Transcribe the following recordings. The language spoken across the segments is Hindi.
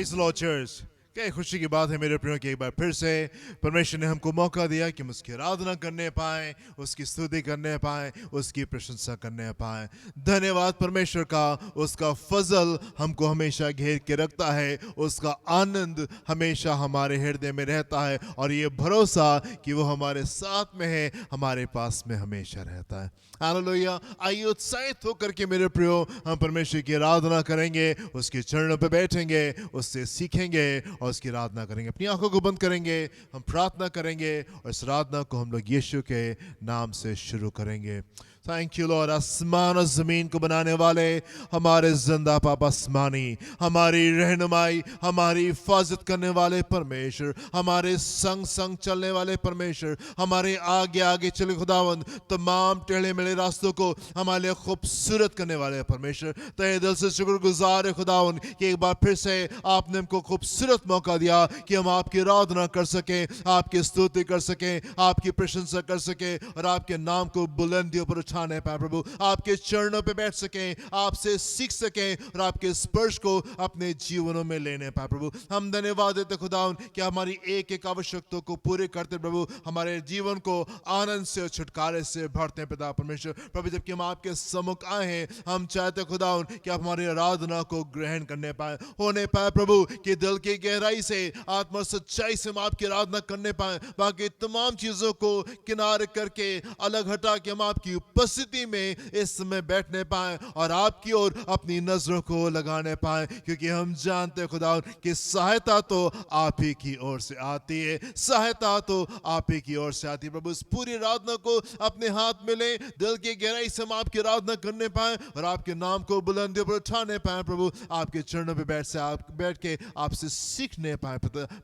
Praise the Lord, church. क्या खुशी की बात है मेरे प्रियो कि एक बार फिर से परमेश्वर ने हमको मौका दिया कि हम उसकी आराधना करने पाएं, उसकी स्तुति करने पाएं, उसकी प्रशंसा करने पाएं। धन्यवाद परमेश्वर का, उसका फजल हमको हमेशा घेर के रखता है, उसका आनंद हमेशा हमारे हृदय में रहता है और ये भरोसा कि वो हमारे साथ में है, हमारे पास में हमेशा रहता है। हालेलुया। आइए उत्साहित होकर के मेरे प्रियो हम परमेश्वर की आराधना करेंगे, उसके चरणों पर बैठेंगे, उससे सीखेंगे और उसकी आराधना करेंगे। अपनी आंखों को बंद करेंगे, हम प्रार्थना करेंगे और इस आराधना को हम लोग यीशु के नाम से शुरू करेंगे। Thank you Lord. आसमान और जमीन को बनाने वाले हमारे जिंदा पापा आसमानी, हमारी रहनुमाई, हमारी हिफाजत करने वाले परमेश्वर, हमारे संग संग चलने वाले परमेश्वर, हमारे आगे आगे चले खुदावंद, तमाम टेढ़े मेढ़े रास्तों को हमारे लिए खूबसूरत करने वाले परमेश्वर। तहे दिल से शुक्रगुजार है खुदावंद कि एक बार फिर से आपने हमको खूबसूरत मौका दिया कि हम आपकी आराधना कर सकें, आपकी स्तुति कर सकें, आपकी प्रशंसा कर सकें और आपके नाम को बुलंदियों पर उठाने पाए प्रभु, आपके चरणों पे बैठ सकें, आपसे सीख सकें और आपके स्पर्श को अपने जीवनों में लेने पाए प्रभु। हम धन्यवाद देते खुदावन कि हमारी एक एक आवश्यकता को पूरे करते प्रभु, हमारे जीवन को आनंद से और छुटकारे से भरते हैं पिता परमेश्वर। प्रभु जबकि हम आपके सम्मुख आए हैं, हम चाहते खुदावन कि आप हमारी आराधना को ग्रहण करने पाए, होने पाए प्रभु कि दिल की गहराई से, आत्मा सच्चाई से हम आपकी आराधना करने पाए, बाकी तमाम चीजों को किनारे करके अलग हटा के हम आपकी उपस्थिति में इस समय बैठने पाए और आपकी ओर अपनी नजरों को लगाने पाए, क्योंकि हम जानते हैं खुदा कि सहायता तो आप ही की ओर से आती है, सहायता तो आप ही की ओर से आती है। प्रभु इस पूरी आराधना को अपने हाथ में ले, दिल की गहराई से हम आपकी आराधना करने पाए और आपके नाम को बुलंदियों पर उठाने पाए प्रभु, आपके चरणों पे बैठ के आपसे सीखने पाए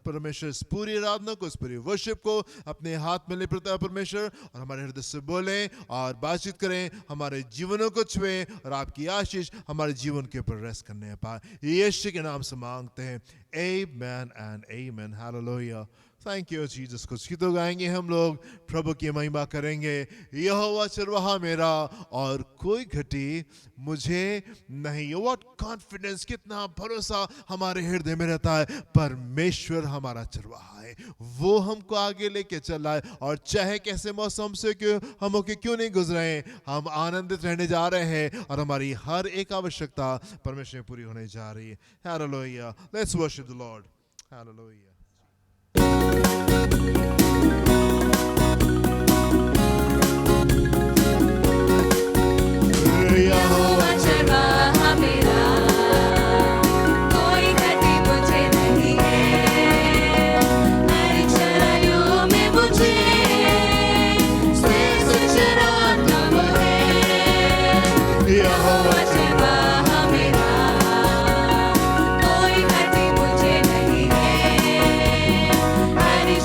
परमेश्वर। इस पूरी आराधना को, इस पूरी वर्शिप को अपने हाथ में ले प्रभु परमेश्वर और हमारे हृदय से बोले और बातचीत करें, हमारे जीवनों को छुए और आपकी आशीष हमारे जीवन के ऊपर रेस्ट करने पाए। यीशु के नाम से मांगते हैं, amen and amen. Hallelujah. Thank you Jesus. कुछ गीतों गाएंगे हम लोग, प्रभु की महिमा करेंगे। यहोवा चरवाहा मेरा और कोई घटी मुझे नहीं। व्हाट कॉन्फिडेंस, कितना भरोसा हमारे हृदय में रहता है। परमेश्वर हमारा चरवाहा है, वो हमको आगे लेके चला है और चाहे कैसे मौसम से क्यों हम होके क्यों नहीं गुजरे, हम आनंदित रहने जा रहे हैं और हमारी हर एक आवश्यकता परमेश्वर में पूरी होने जा रही है। Hallelujah. Let's worship the Lord. Hallelujah. यहोवा चरवाहा मेरा, कोई घटी मुझे नहीं है। हरी चराइयों में मुझे स्थिर चराता वो है। यहोवा चरवाहा मेरा, कोई घटी मुझे नहीं है। हरी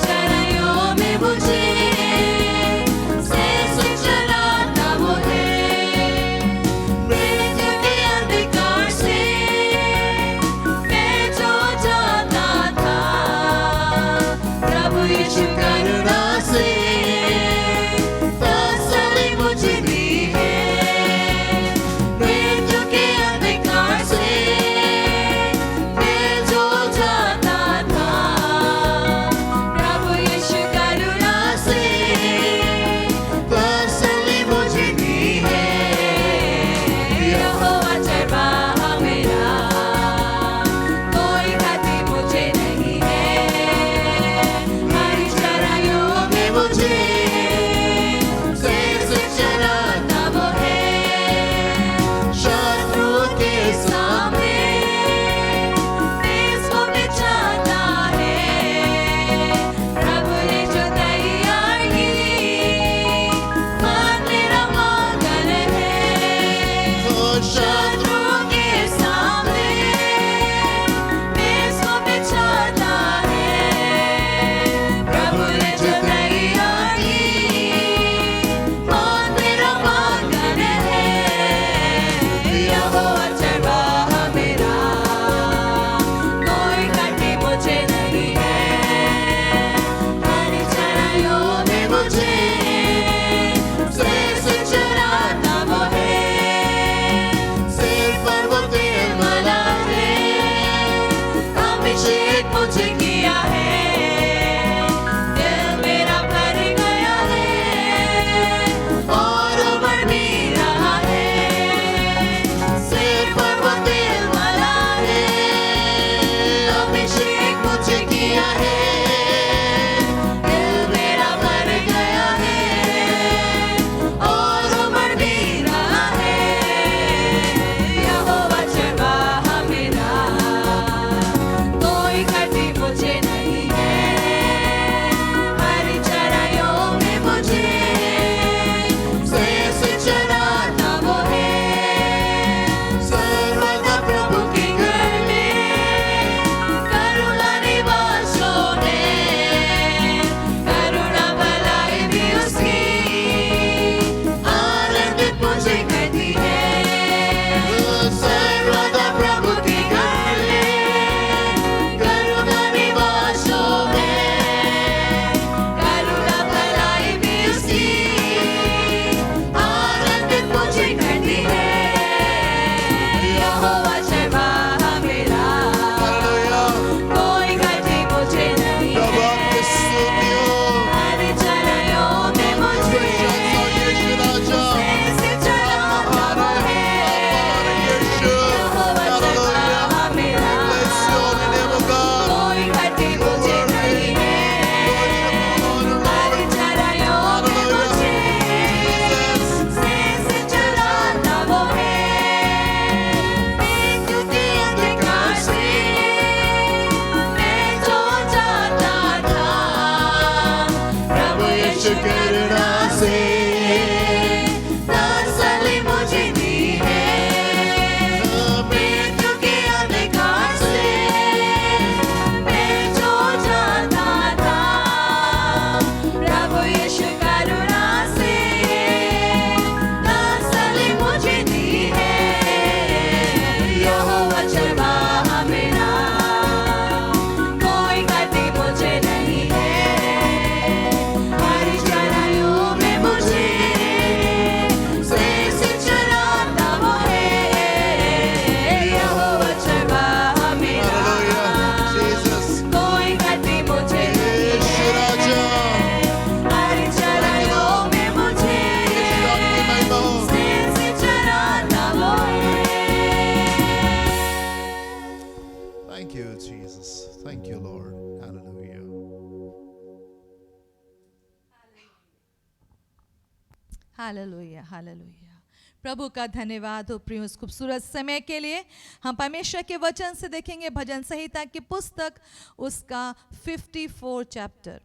हालेलुया, हालेलुया। प्रभु का धन्यवाद हो प्रियो इस खूबसूरत समय के लिए। हम परमेश्वर के वचन से देखेंगे भजन संहिता की पुस्तक उसका 54 चैप्टर,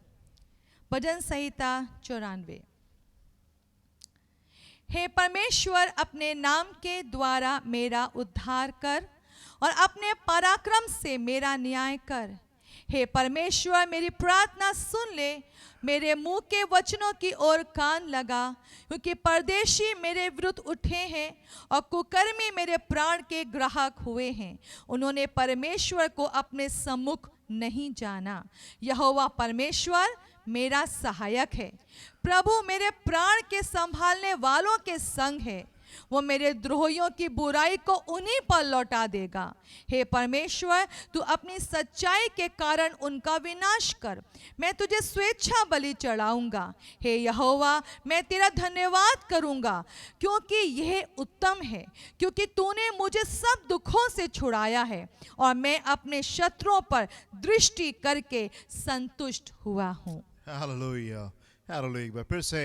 भजन संहिता 94। हे परमेश्वर, अपने नाम के द्वारा मेरा उद्धार कर और अपने पराक्रम से मेरा न्याय कर। हे परमेश्वर, मेरी प्रार्थना सुन ले, मेरे मुंह के वचनों की ओर कान लगा, क्योंकि परदेशी मेरे विरुद्ध उठे हैं और कुकर्मी मेरे प्राण के ग्राहक हुए हैं। उन्होंने परमेश्वर को अपने सम्मुख नहीं जाना। यहोवा परमेश्वर मेरा सहायक है। प्रभु मेरे प्राण के संभालने वालों के संग है। वो मेरे द्रोहियों की बुराई को उन्हीं पर लौटा देगा। हे परमेश्वर, तू अपनी सच्चाई के कारण उनका विनाश कर। मैं तुझे स्वेच्छा बलि चढ़ाऊंगा। हे यहोवा, मैं तेरा धन्यवाद करूंगा, क्योंकि यह उत्तम है, क्योंकि तूने मुझे सब दुखों से छुड़ाया है और मैं अपने शत्रुओं पर दृष्टि करके संतुष्ट हुआ हूँ। Hallelujah, hallelujah. एक बार फिर से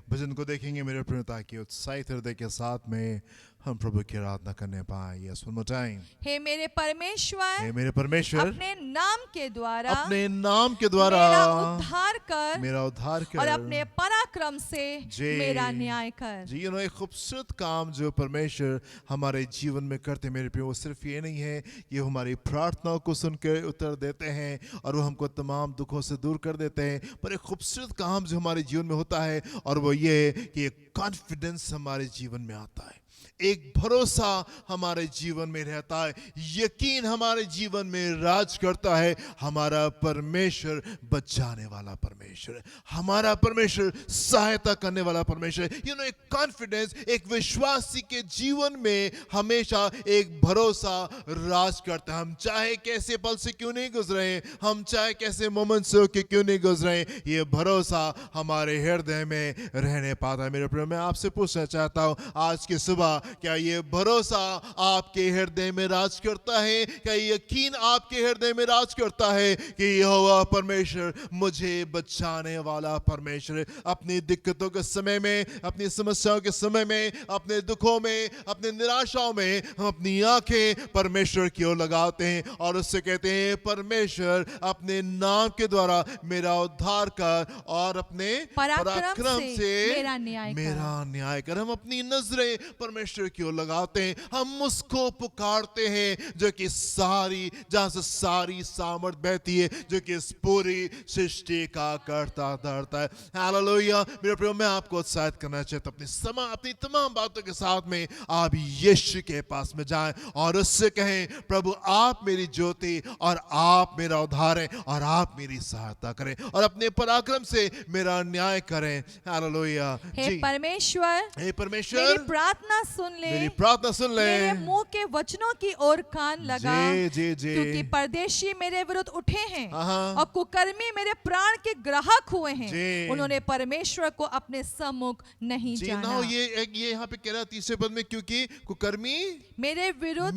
भजन को देखेंगे मेरे प्रियता की उत्साहित हृदय के साथ में हम प्रभु की आराधना करने पाए। Yes, one more time. हे मेरे परमेश्वर, हे मेरे परमेश्वर, अपने नाम के द्वारा अपने नाम के द्वारा मेरा उद्धार कर मेरा उद्धार कर और अपने पराक्रम से जी मेरा न्याय कर। जी, एक खूबसूरत काम जो परमेश्वर हमारे जीवन में करते मेरे प्रिय, वो सिर्फ ये नहीं है ये हमारी प्रार्थनाओं को सुनकर उत्तर देते हैं और वो हमको तमाम दुखों से दूर कर देते हैं, पर एक खूबसूरत काम जो हमारे जीवन में होता है और वो ये कि एक कॉन्फिडेंस हमारे जीवन में आता है, एक भरोसा हमारे जीवन में रहता है, यकीन हमारे जीवन में राज करता है। हमारा परमेश्वर बचाने वाला परमेश्वर है, हमारा परमेश्वर सहायता करने वाला परमेश्वर है। एक कॉन्फिडेंस, एक विश्वासी के जीवन में हमेशा एक भरोसा राज करता है। हम चाहे कैसे पल से क्यों नहीं गुजरे, हम चाहे कैसे मोमेंट से होके क्यों नहीं गुजरे, ये भरोसा हमारे हृदय में रहने पाता है। मेरे प्रिय, मैं आपसे पूछना चाहता हूँ आज की सुबह, क्या ये भरोसा आपके हृदय में राज करता है? क्या यकीन आपके हृदय में राज करता है कि यहोवा परमेश्वर मुझे बचाने वाला परमेश्वर है? अपनी दिक्कतों के समय में, अपनी समस्याओं के समय में, अपने दुखों में, अपने निराशाओं में हम अपनी आंखें परमेश्वर की ओर लगाते हैं और उससे कहते हैं, परमेश्वर अपने नाम के द्वारा मेरा उद्धार कर और अपने पराक्रम से मेरा न्याय कर। हम अपनी नजरें परमेश्वर की ओर लगाते हैं, हम उसको पुकारते हैं जो कि जहां से सारी सामर्थ बहती है, जो कि इस पूरी सृष्टि का करता धरता है। हालेलुया। मेरे प्रिय, मैं आपको उत्साहित करना चाहता हूं, अपनी तमाम बातों के साथ में आप यीशु के पास में जाएं और उससे कहें, प्रभु आप मेरी ज्योति और आप मेरा उद्धार है और आप मेरी सहायता करें और अपने पराक्रम से मेरा न्याय करें। हालेलुया। हे परमेश्वर, हे परमेश्वर, मेरी प्रार्थना सुन ले, मेरी प्रार्थना सुन ले, मेरे मुंह के वचनों की ओर कान लगा। जी, क्योंकि परदेशी मेरे विरुद्ध उठे हैं हाँ। और कुकर्मी मेरे प्राण के ग्राहक हुए हैं। जी। उन्होंने परमेश्वर को अपने सम्मुख नहीं जाना। ये यहाँ पे कह रहा है तीसरे पद में, क्योंकि कुकर्मी मेरे विरुद्ध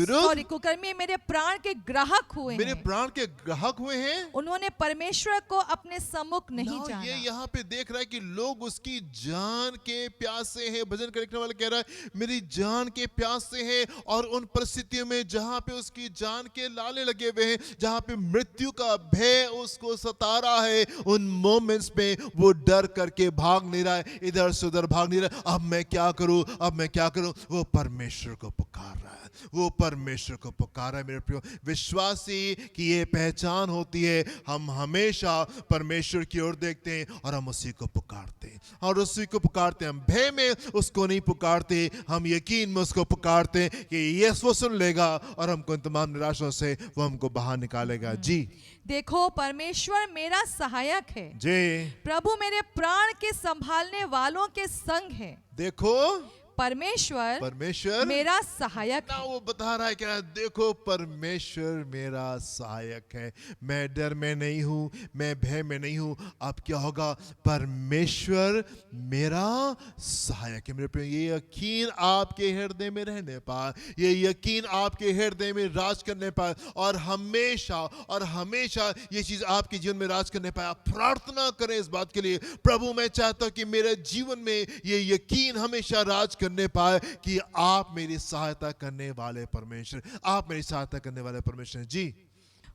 सॉरी, कुकर्मी मेरे प्राण के ग्राहक हुए मेरे हैं। प्राण के ग्राहक हुए हैं। उन्होंने परमेश्वर को अपने सम्मुख नहीं जाना। ये यहाँ पे देख रहा है कि लोग उसकी जान के प्यासे हैं। भजन का लिखने वाला कह रहा है, मेरी जान के प्यासे हैं, और उन परिस्थितियों में जहां पे उसकी जान के लाले लगे हुए हैं, जहां पे मृत्यु का भय उसको सता रहा है, उन मोमेंट्स में वो डर करके भाग नहीं रहा है, इधर से उधर भाग नहीं रहा। अब मैं क्या करूं, अब मैं क्या करूं? वो परमेश्वर को पुकार रहा है, वो परमेश्वर को पुकार रहा है। मेरे प्रियो, विश्वासी की ये पहचान होती है, हम हमेशा परमेश्वर की ओर देखते हैं और हम उसी को पुकारते हैं और उसी को पुकारते हैं। हम भय में उसको नहीं पुकारते, हम यकीन में उसको पुकारते हैं कि यस वो सुन लेगा और हमको इन तमाम निराशाओं से वो हमको बाहर निकालेगा। जी, देखो परमेश्वर मेरा सहायक है, जी, प्रभु मेरे प्राण के संभालने वालों के संग है। देखो परमेश्वर परमेश्वर मेरा सहायक ना है। वो बता रहा है क्या, देखो परमेश्वर मेरा सहायक है, मैं डर में नहीं हूं, मैं भय में नहीं हूं। अब क्या होगा, परमेश्वर मेरा सहायक है। मेरे प्रिय, ये यकीन आपके हृदय में रहने पाए, ये यकीन आपके हृदय में राज करने पाए, और हमेशा ये चीज आपके जीवन में राज करने पाए। आप प्रार्थना करें इस बात के लिए, प्रभु मैं चाहता हूं कि मेरे जीवन में ये यकीन हमेशा राज करने पाए कि आप मेरी सहायता करने वाले परमेश्वर, आप मेरी सहायता करने वाले परमेश्वर हैं। जी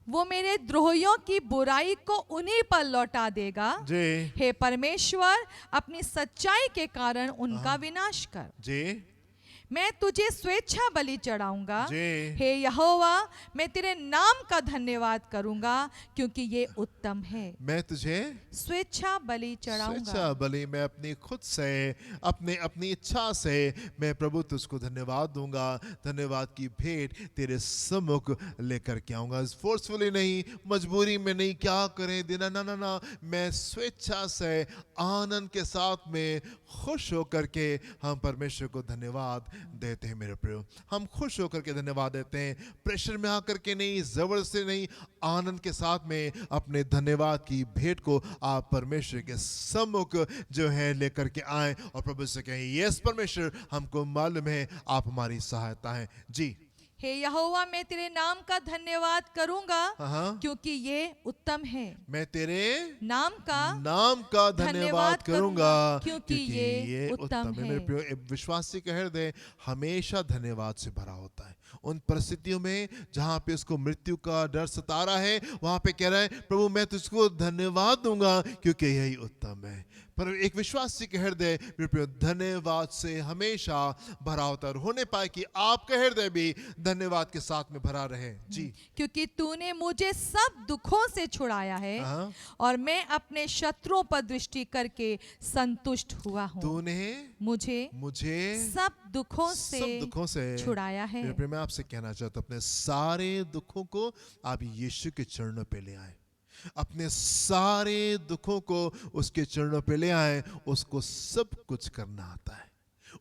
वो मेरे द्रोहियों की बुराई को उन्हीं पर लौटा देगा। जी हे परमेश्वर, अपनी सच्चाई के कारण उनका विनाश कर। जी मैं तुझे स्वेच्छा बलि चढ़ाऊंगा। जी। हे यहोवा, मैं तेरे नाम का धन्यवाद करूंगा क्योंकि ये उत्तम है। मैं तुझे स्वेच्छा बलि चढ़ाऊंगा। स्वेच्छा बलि, मैं अपनी खुद से, अपनी इच्छा से मैं प्रभु तुझको धन्यवाद दूंगा, धन्यवाद की भेंट तेरे सम्मुख लेकर के आऊंगा। फोर्सफुली नहीं, मजबूरी में नहीं, क्या करें देना, ना ना ना, मैं स्वेच्छा से आनंद के साथ में खुश होकर के हम परमेश्वर को धन्यवाद देते हैं। मेरे प्रियो, हम खुश होकर के धन्यवाद देते हैं, प्रेशर में आकर के नहीं, जबरदस्ती नहीं, आनंद के साथ में अपने धन्यवाद की भेंट को आप परमेश्वर के सम्मुख जो है लेकर के आए और प्रभु से कहें, यस परमेश्वर, हमको मालूम है आप हमारी सहायता हैं। जी हे यहोवा, मैं तेरे नाम का धन्यवाद करूंगा हाँ, क्योंकि ये उत्तम है। मैं तेरे नाम का नाम का धन्यवाद करूंगा क्योंकि ये उत्तम है। मेरे प्रिय, विश्वासी का हृदय हमेशा धन्यवाद से भरा होता है। उन परिस्थितियों में जहां पे उसको मृत्यु का डर सता रहा है, वहां पे कह रहा है, प्रभु मैं तुझको धन्यवाद दूंगा क्योंकि यही उत्तम है। पर एक विश्वासी के हृदय मेरे प्रिय धन्यवाद से हमेशा भरा होता है, और होने पाए कि आपका हृदय भी धन्यवाद के साथ में भरा रहे। जी क्योंकि तूने मुझे सब दुखों से छुड़ाया है हाँ। और मैं अपने शत्रुओं पर दृष्टि करके संतुष्ट हुआ हूँ। तूने मुझे सब दुखों से छुड़ाया है। मेरे प्रिय, मैं आपसे कहना चाहता हूं, अपने सारे दुखों को आप यीशु के चरणों पे ले आए, अपने सारे दुखों को उसके चरणों पे ले आए। उसको सब कुछ करना आता है,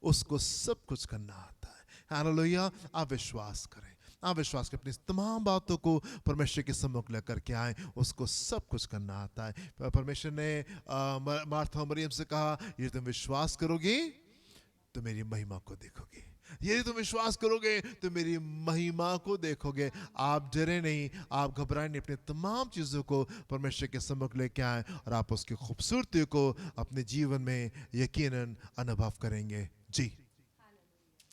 उसको सब कुछ करना आता है। हालेलुया। आप विश्वास करें, आप विश्वास करें, अपनी तमाम बातों को परमेश्वर के सम्मुख लेकर के आए, उसको सब कुछ करना आता है। परमेश्वर ने मार्था और मरियम से कहा, ये तुम विश्वास करोगे तो मेरी महिमा को देखोगे, यदि तुम विश्वास करोगे तो मेरी महिमा को देखोगे। आप डरे नहीं, आप घबराए नहीं, अपने तमाम चीज़ों को परमेश्वर के सम्मुख लेके आए और आप उसकी खूबसूरती को अपने जीवन में यकीनन अनुभव करेंगे। जी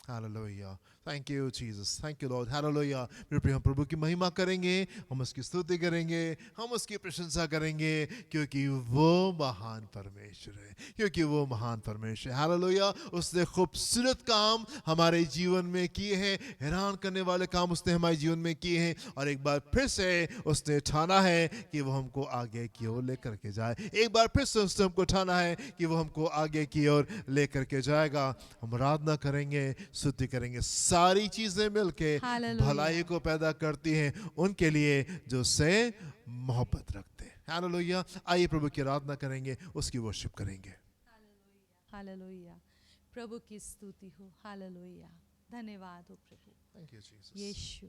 hallelujah. Thank you Jesus, thank you Lord. Hallelujah. मेरे प्रिय, हम प्रभु की महिमा करेंगे, हम उसकी स्तुति करेंगे, हम उसकी प्रशंसा करेंगे क्योंकि वो महान परमेश्वर है, क्योंकि वो महान परमेश्वर है। हालेलुया। उसने खूबसूरत काम हमारे जीवन में किए हैं, हैरान करने वाले काम उसने हमारे जीवन में किए हैं, और एक बार फिर से उसने ठाना है कि वो हमको आगे की ओर लेकर के जाए। एक बार फिर से उसने हमको ठाना है कि वो हमको आगे की ओर लेकर के जाएगा। हम आराधना करेंगे, स्तुति करेंगे। सारी चीजें मिलके हालेलुया। भलाई को पैदा करती हैं उनके लिए जो से मोहब्बत रखते हैं। हालेलुया। आइए प्रभु की आराधना करेंगे, उसकी वर्शिप करेंगे। हालेलुया। प्रभु की स्तुति हो। हालेलुया। धन्यवाद हो प्रभु थैंक यू जीसस। यीशु।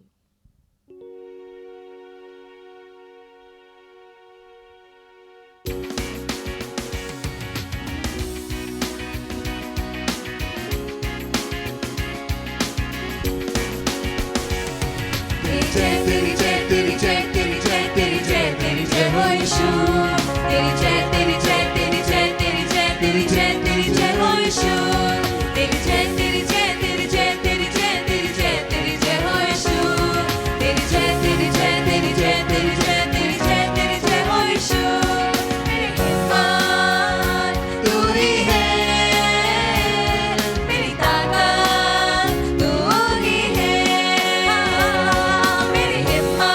तेरी जय तेरी जय तेरी जय तेरी जय तेरी जय हो यीशु। तेरी जय तेरी जय तेरी जय तेरी जय तेरी जय तेरी जय हो यीशु। तेरी जय तेरी जय तेरी जय तेरी जय तेरी जय तेरी जय हो यीशु। तेरी जय तेरी जय तेरी जय तेरी जय तेरी जय तेरी जय हो यीशु। मेरी हिम्मत तू ही है, मेरी ताकत तू ही है। मेरी हिम्मत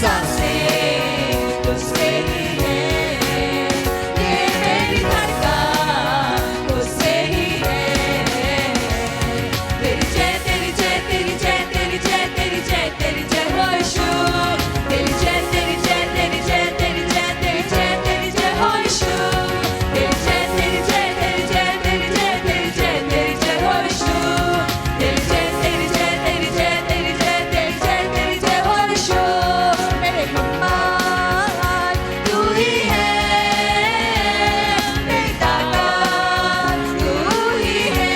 सांसें तुझसे ही है, ये मेरी धड़कन तुझसे ही है। तेरी जय तेरी जय तेरी जय तेरी जय तेरी जय तेरी जय हो यीशु। तेरी जय तेरी जय तेरी जय तेरी जय तेरी जय तेरी जय हो यीशु। तेरी जय तेरी जय तेरी जय तेरी जय तेरी जय तेरी जय हो यीशु। तेरी जय तेरी जय तेरी जय तेरी जय तेरी जय तेरी जय हो यीशु। मेरे हिम्मत तू ही है, मेरी ताकत तू ही है।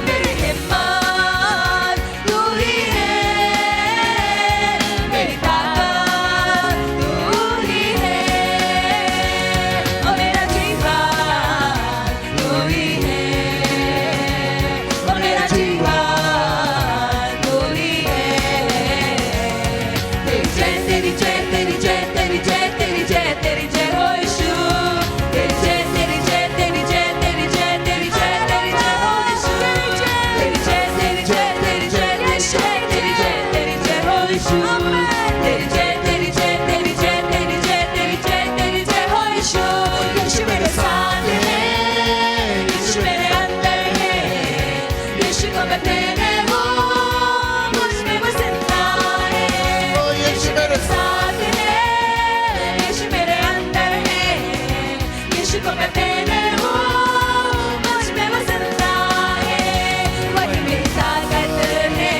मेरी हिम्मत तू ही है, मेरी ताकत तू ही है। ओ मेरा जीवन तू ही है, ओ मेरा जीवन तू ही है। तेरी जय तेरी जय तेरी जय तेरी जय तेरी जय तेरी जय हो यीशु। तेरी जय तेरी जय तेरी जय तेरी जय तेरी जय तेरी जय हो यीशु। तेरी जय तेरी जय तेरी जय तेरी जय तेरी जय तेरी जय हो यीशु। तेरी जय तेरी जय तेरी जय तेरी जय तेरी जय तेरी जय हो यीशु। यीशु मेरे साथ है, यीशु मेरे अंदर है, यीशु को मैं तेरे हूँ, मुझ में वो जिंदा है। यीशु मेरे साथ है, यीशु मेरे अंदर है, यीशु को मैं तेरे हूँ, मुझ में वो जिंदा है। वही मेरी ताकत है,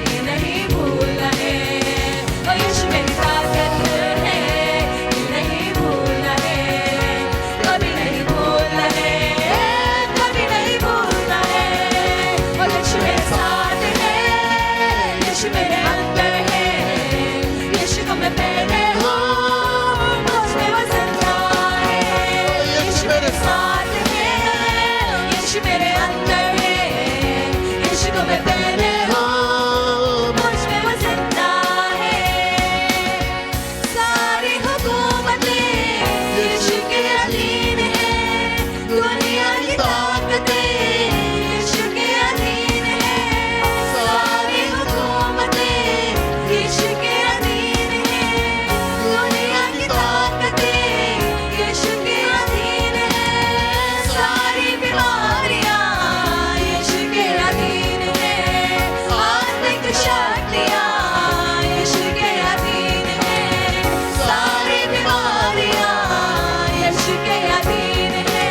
ये नहीं भूलना है। ओ यीशु मेरी ताकत है, ये नहीं भूलना है। कभी नहीं भूलना है, कभी नहीं भूलना है। ओ यीशु मेरे साथ है, यीशु मेरे अंदर है, यीशु को मैं तेरे हूँ, मुझ में वो जिंदा है। यीशु मेरे साथ है, यीशु मेरे अंदर है, यीशु को मैं तेरे हूँ, मुझ में वो जिंदा है। सारी हुकूमतें यीशु के अधीन है, दुनिया की ताकतें यीशु के अधीन है। सारी हुकूमतें यीशु के अधीन है, दुनिया की ताकतें यीशु के अधीन है। सारी बीमारियां यीशु के अधीन है, आत्मिक शक्तियां यीशु के अधीन है। सारी बीमारियां यीशु के अधीन है,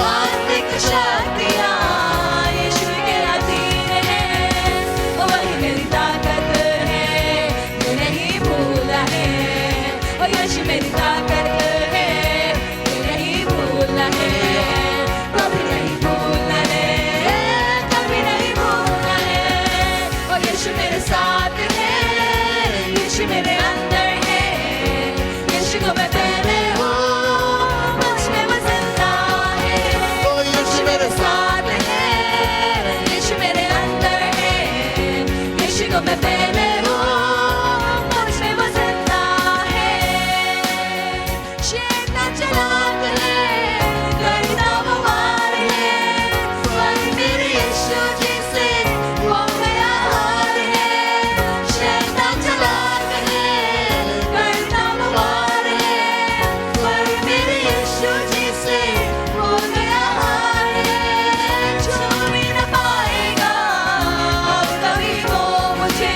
आत्मिक शक्तियां यीशु के अधीन है। वही मेरी ताकत है, ये नहीं भूला है। ओ यीशु मेरी ताकत है, ये नहीं भूला है। कभी नहीं भूलना है, कभी नहीं भूलना है। ओ यीशु मेरे साथ है, यीशु मेरे अंदर है, यीशु को मैं तेरे हूँ, मुझ में वो जिंदा है। ओ यीशु मेरे साथ है, यीशु मेरे अंदर है, यीशु को मैं तेरे हूँ, मुझ में वो जिंदा है। शैतान चालाक है, करता वो वार है, पर मेरे यीशु जी से हो गया हार है। शैतान चालाक है, करता वो वार है, पर मेरे यीशु जी से हो गया हार है। छू भी न पाएगा अब कभी वो मुझे,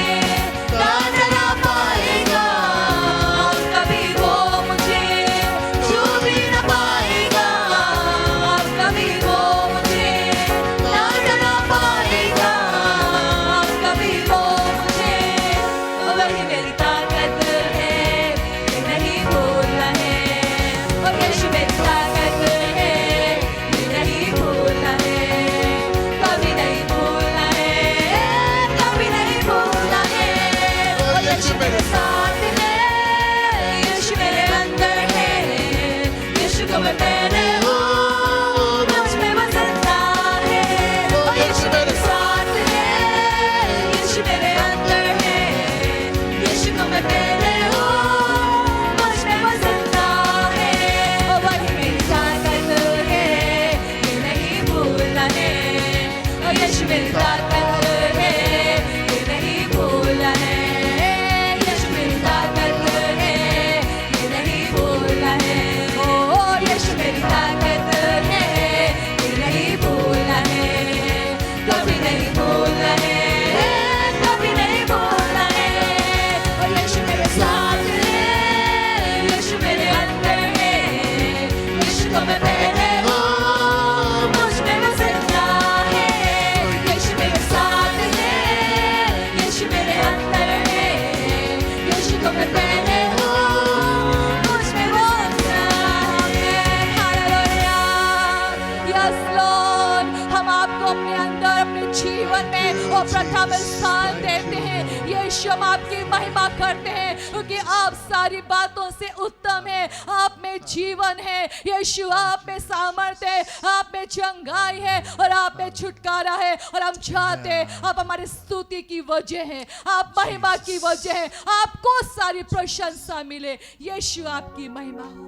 यीशु हम आपकी महिमा करते हैं क्योंकि आप सारी बातों से उत्तम है। आप में जीवन है यीशु, आप में सामर्थ्य है, आप में चंगाई है और आप में छुटकारा है। और हम चाहते हैं आप हमारी स्तुति की वजह है, आप महिमा की वजह है, आपको सारी प्रशंसा मिले। यीशु आपकी महिमा हो।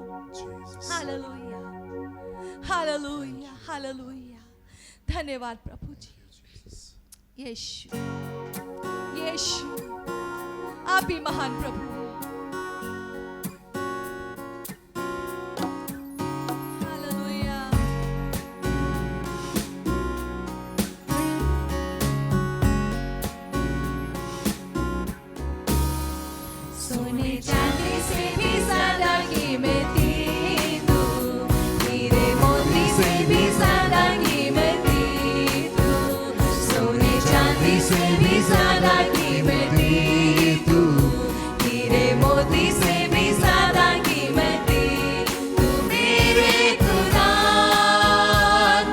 Hallelujah, hallelujah, hallelujah. धन्यवाद प्रभु जी। यीशु, यीशु आप ही महान प्रभु हैं। हालेलुया। सोने चांदी से भी ज्यादा कीमती तू, हीरे मोती से भी ज्यादा कीमती तू, सोने चांदी से भी ज्यादा कीमती तू, हीरे मोती से भी ज्यादा कीमती तू, मेरे खुदा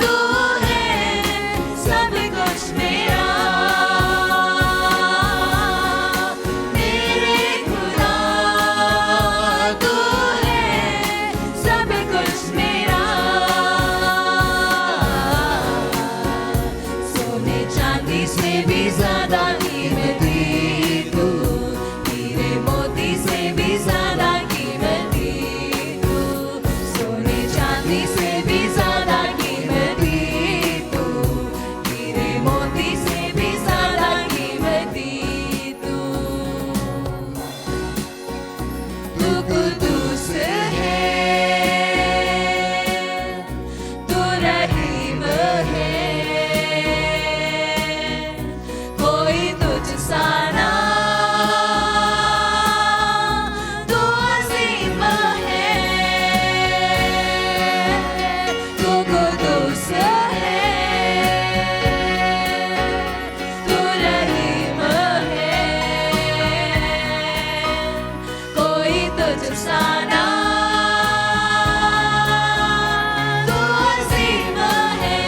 तू है सब कुछ मेरा, मेरे खुदा तू है सब कुछ मेरा, सोने चांदी से भी ज्यादा कीमती तू, हीरे मोती से भी ज्यादा कीमती तू, सोने चांदी से भी ज्यादा कीमती तू, हीरे मोती से भी ज्यादा कीमती तू, तू कुदूस है, तू रहीम है, कोई तुझ सा ना, तू अजीम है, तू कुदूस है, तू रहीम है, कोई तुझ सा ना, तू अजीम है,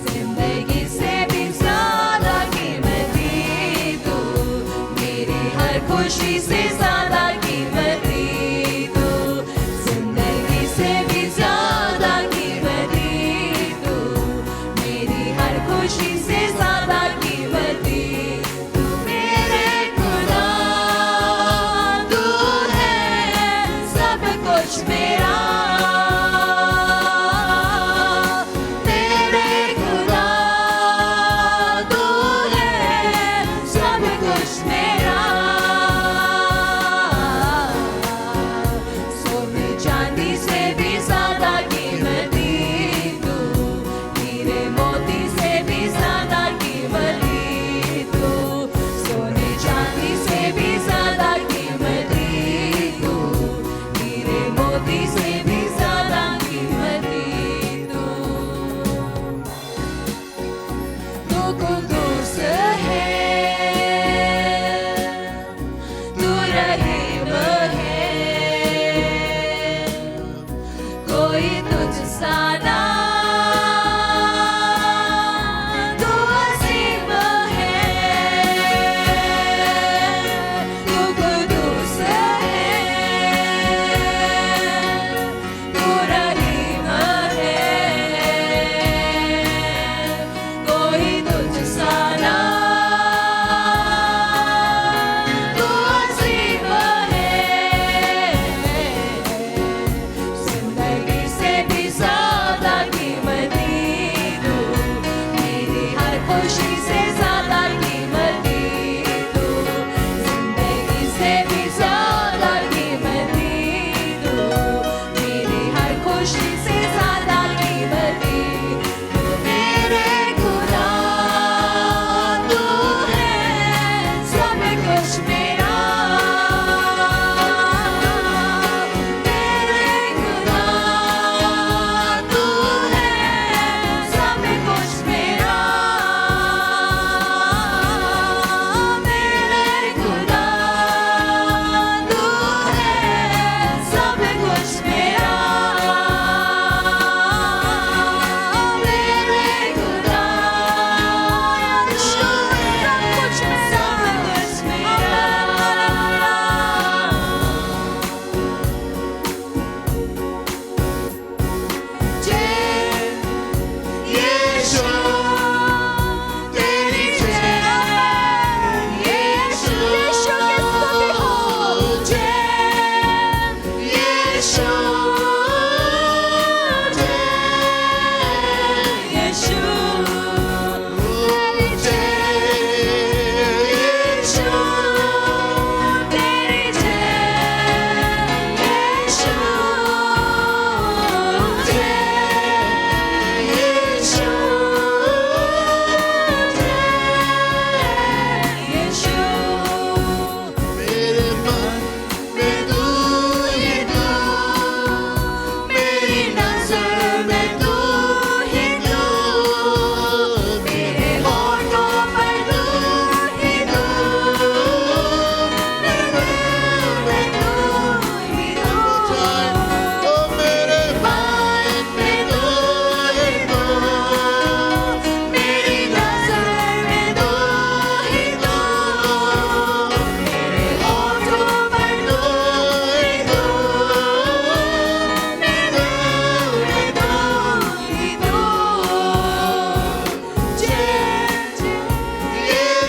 जिंदगी से भी ज्यादा कीमती तू, मेरी हर खुशी से ज्यादा कीमती तू, जिंदगी से भी ज्यादा कीमती तू, मेरी हर खुशी से ज्यादा कीमती तू, मेरे खुदा तू है सब कुछ मेरा, तेरे खुदा तू है सब कुछ मेरा,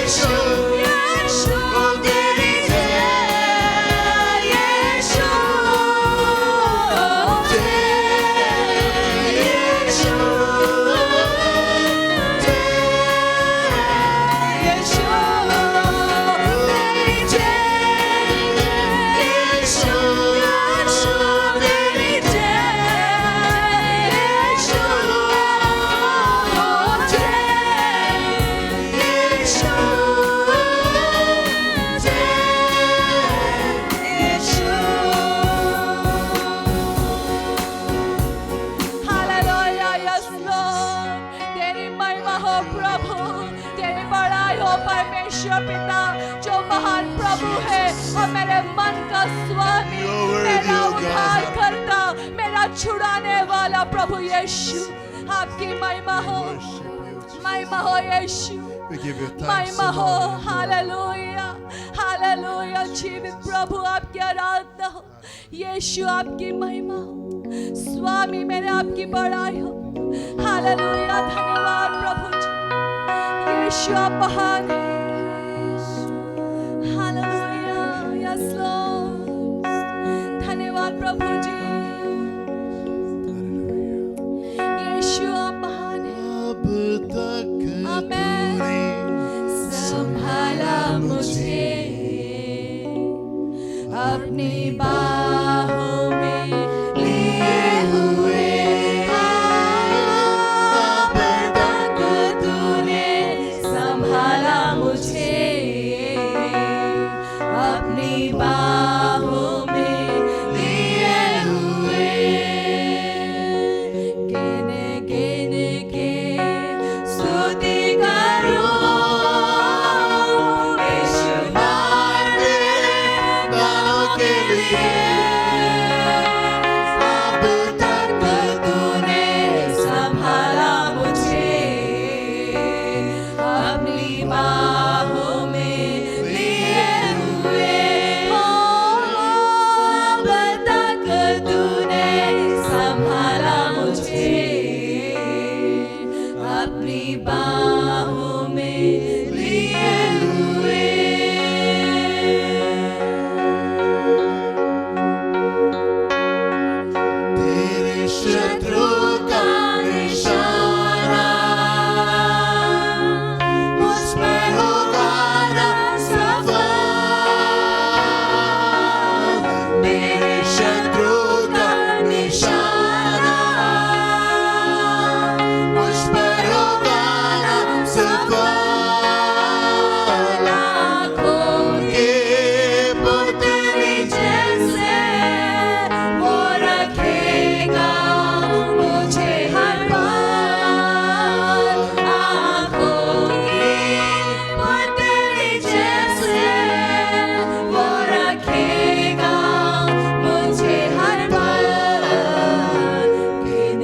यीशु यीशु तेरी जय यीशु हालेलुया यस लॉर्ड तेरी महिमा हो प्रभु तेरी बड़ाई हो परमेश्वर पिता जो महान प्रभु है और मेरे मन का स्वामी मेरा उद्धार करता मेरा छुड़ाने वाला प्रभु यीशु आपकी महिमा हो यीशु We give you thanks, महिमा O हो Lord. हालेलुया हालेलुया जीवित प्रभु आपकी आराधना हो यीशु आपकी महिमा हो स्वामी मेरे आपकी बड़ाई हो हालेलुया धन्यवाद प्रभु जी यीशु आप महान हैं हालेलुया यस लॉर्ड धन्यवाद प्रभु जी यीशु आप महान हैं अब तक आमेन संभाला मुझे अपनी बाहों में लिए हुए अब तक तूने संभाला मुझे अपनी बाहों में लिए हुए गिन के स्तुति करूं बेशुमार दानों के लिए अब तक तूने संभाला मुझे अपनी बाहों में लिए हुए अब तक तूने संभाला मुझे अपनी बाहों में लिए हुए तेरे शत्रु का निशाना मुझ पर होगा ना सफल मेरे शत्रु का निशाना मुझ पर होगा ना सफल आँखों के पुतली जैसे वो रखेगा मुझे हर पल आँखों की पुतली जैसे वो रखेगा मुझे हर पल गिन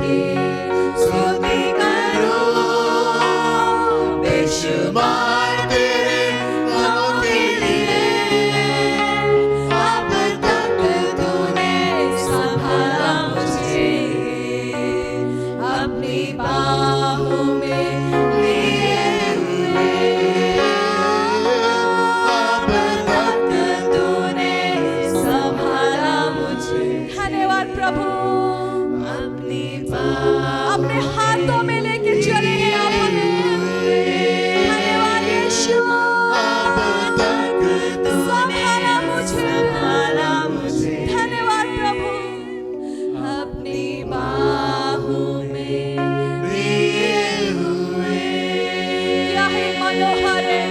के स्तुति करूं बेशुमार तेरे नामों के लिए अब तक तूने संभाला मुझे अपनी बाहों में लिए हुए अब तक तूने संभाला मुझे धन्यवाद प्रभु अपने हाथों में लेके चले हैं आप हमें धन्यवाद यीशु अब तक संभाला मुझे धन्यवाद प्रभु अपनी बाहों में लिए हुए क्या है मनोहर है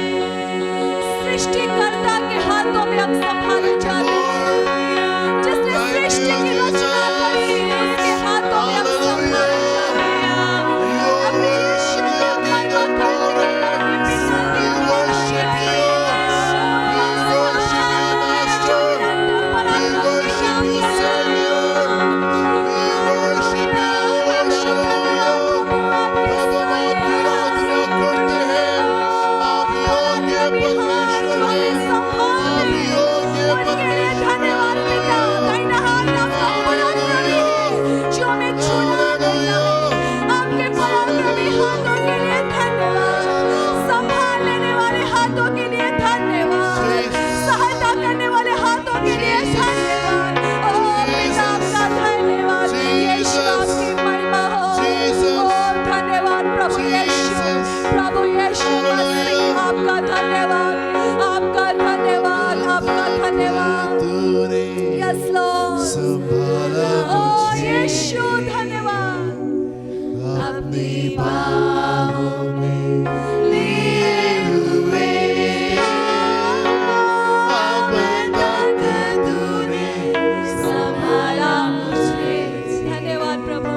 सृष्टिकर्ता के हाथों में हम संभाले जाते हैं जिसने सृष्टि की रचना करी उसके हाथों में हम संभाले जाते हैं अपने यीशु की महिमा करते हैं परमेश्वर है धन्यवाद, आपका धन्यवाद, आपका धन्यवाद। तूने यस लॉर्ड, संभाला ओ मुझे यीशु धन्यवाद। अपनी बाहों में लिए हुए अब तक तूने संभाला मुझे। धन्यवाद प्रभु,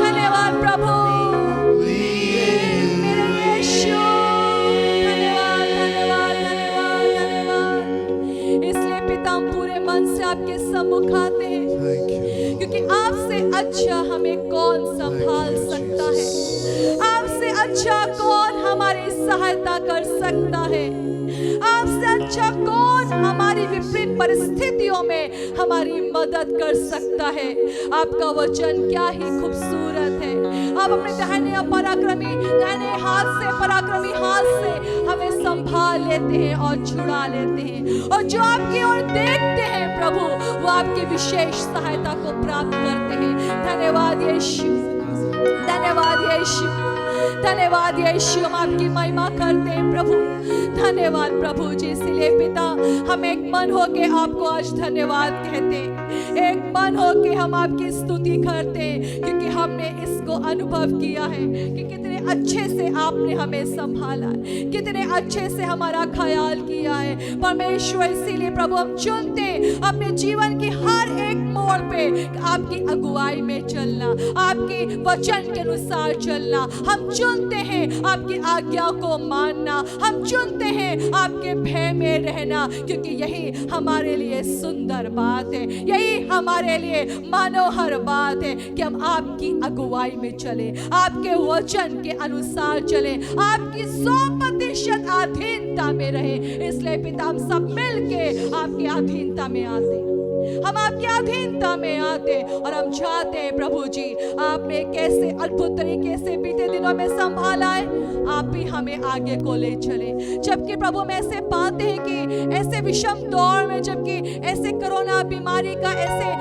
धन्यवाद प्रभु, मेरे यीशु। धन्यवाद, धन्यवाद, धन्यवाद, धन्यवाद। इसलिए पिता हम पूरे मन से आपके सम्मुख आते हैं, Thank you. क्योंकि आपसे अच्छा हमें कौन संभाल सकता है, आपसे अच्छा कौन हमारी सहायता कर सकता है, आपसे अच्छा कौन हमारी विपरीत परिस्थितियों में हमारी मदद कर सकता है। आपका वचन क्या ही खूबसूरत है। आप अपने दाहिने पराक्रमी हाथ से हमें संभाल लेते हैं और छुड़ा लेते हैं, और जो आपकी ओर देखते हैं प्रभु, वो आपकी विशेष सहायता को प्राप्त करते हैं। धन्यवाद यीशु, धन्यवाद यीशु, धन्यवाद यीशु। हम आपकी महिमा करते हैं प्रभु। धन्यवाद प्रभु जी। इसलिए पिता हम एक मन होके आपको आज धन्यवाद कहते हैं, एक मन होके हम आपकी स्तुति करते हैं, क्योंकि हमने इसको अनुभव किया है कि कितने अच्छे से आपने हमें संभाला, कितने अच्छे से हमारा ख्याल किया है परमेश्वर। इसीलिए प्रभु हम चुनते हैं अपने जीवन की हर एक मोड़ पे आपकी अगुवाई में चलना, आपके वचन के अनुसार चलना। हम चुनते हैं आपकी आज्ञा को मानना, हम चुनते हैं आपके भय में रहना, क्योंकि यही हमारे लिए सुंदर बात है, यही हमारे लिए मनोहर बात है कि हम आपकी अगुवाई में चले, आपके वचन के अनुसार चले, आपकी 100% अधीनता में रहे। इसलिए पिता हम सब मिलके आपकी अधीनता में आते हैं, हम आपकी अधीनता में आते, और हम चाहते हैं प्रभु जी आपने कैसे अद्भुत तरीके से बीते दिनों में संभाला है, आप ही हमें आगे को ले चले। जबकि प्रभु हम ऐसे पाते हैं कि ऐसे विषम दौर में, जबकि ऐसे कोरोना बीमारी का ऐसे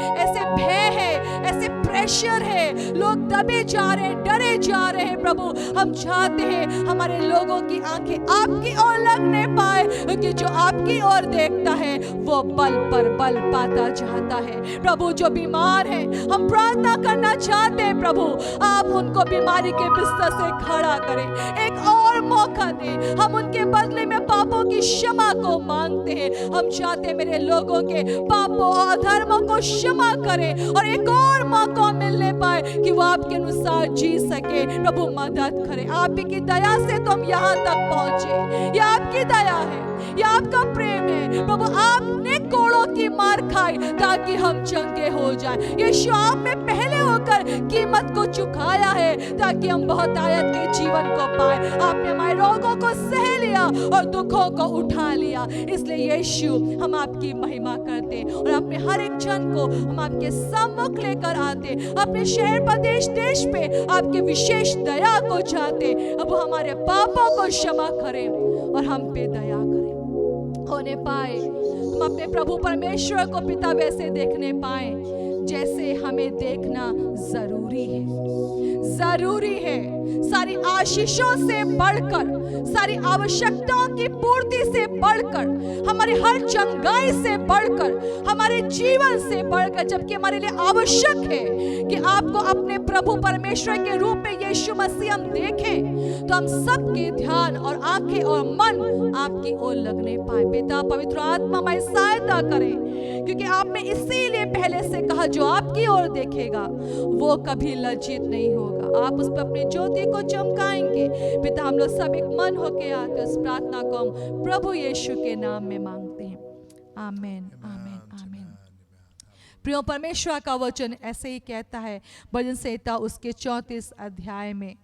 भय है, ऐसे प्रेशर है, लोग दबे जा रहे हैं, डरे जा रहे हैं प्रभु, हम चाहते हैं हमारे लोगों की आंखें आपकी ओर लगने पाए, क्योंकि जो आपकी ओर देखता है वो बल पर बल पाता चाहता है। प्रभु जो बीमार है, हम प्रार्थना करना चाहते हैं प्रभु, आप उनको बीमारी के बिस्तर से खड़ा करें, एक और मौका दें। हम उनके बदले में पापों की क्षमा को मांगते हैं। हम चाहते हैं मेरे लोगों के पापों और अधर्मों को क्षमा करें, और एक और मौका मिलने पाए कि वो आपके अनुसार जी सके। प्रभु मदद करें, आप ही की दया से तो हम यहाँ तक पहुंचे, ये आपकी दया है, ये आपका प्रेम है प्रभु। आपने कोड़ों की मार खाई ताकि हम चंगे हो जाए। यीशु आपने पहले होकर कीमत को चुकाया है ताकि हम बहुत आयत के जीवन को पाए। आपने हमारे रोगों को सह लिया और दुखों को उठा लिया। इसलिए यीशु हम आपकी महिमा करते हैं, और अपने हर एक जन को हम आपके सम्मुख लेकर आते, अपने शहर प्रदेश देश पे आपके विशेष दया को चाहते। अब हमारे पापों को क्षमा करें और हम पे दया करें, होने पाए हम अपने प्रभु परमेश्वर को पिता वैसे देखने पाए जैसे हमें देखना जरूरी है, जरूरी है। सारी आशीषों से बढ़कर, सारी आवश्यकताओं की पूर्ति से बढ़कर, हमारी हर चंगाई से बढ़कर, हमारे जीवन से बढ़कर, जबकि हमारे लिए आवश्यक है कि आपको अपने प्रभु परमेश्वर के रूप में यीशु मसीह हम देखें, तो हम सबके ध्यान और आंखें और मन आपकी ओर लगने पाए। पिता पवित्र आत्मा हमारी सहायता करें, क्योंकि आपने इसीलिए पहले से कहा जो आपकी ओर देखेगा वो कभी लज्जित नहीं होगा। आप उस पर अपनी ज्योति को चमकाएंगे। पिता हम लोग सब एक मन होके आते, उस प्रार्थना को हम प्रभु यीशु के नाम में मांगते हैं। आमीन, आमीन, आमीन। प्रियो परमेश्वर का वचन ऐसे ही कहता है भजन संहिता उसके 34 अध्याय में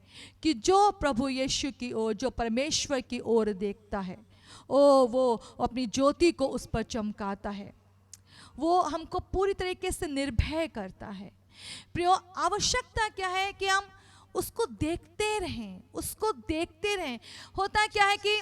कि जो प्रभु यीशु की ओर, जो परमेश्वर की ओर देखता है, वो अपनी ज्योति को उस पर चमकाता है, वो हमको पूरी तरीके से निर्भय करता है। प्रियो आवश्यकता क्या है कि हम उसको देखते रहें, उसको देखते रहें। होता क्या है कि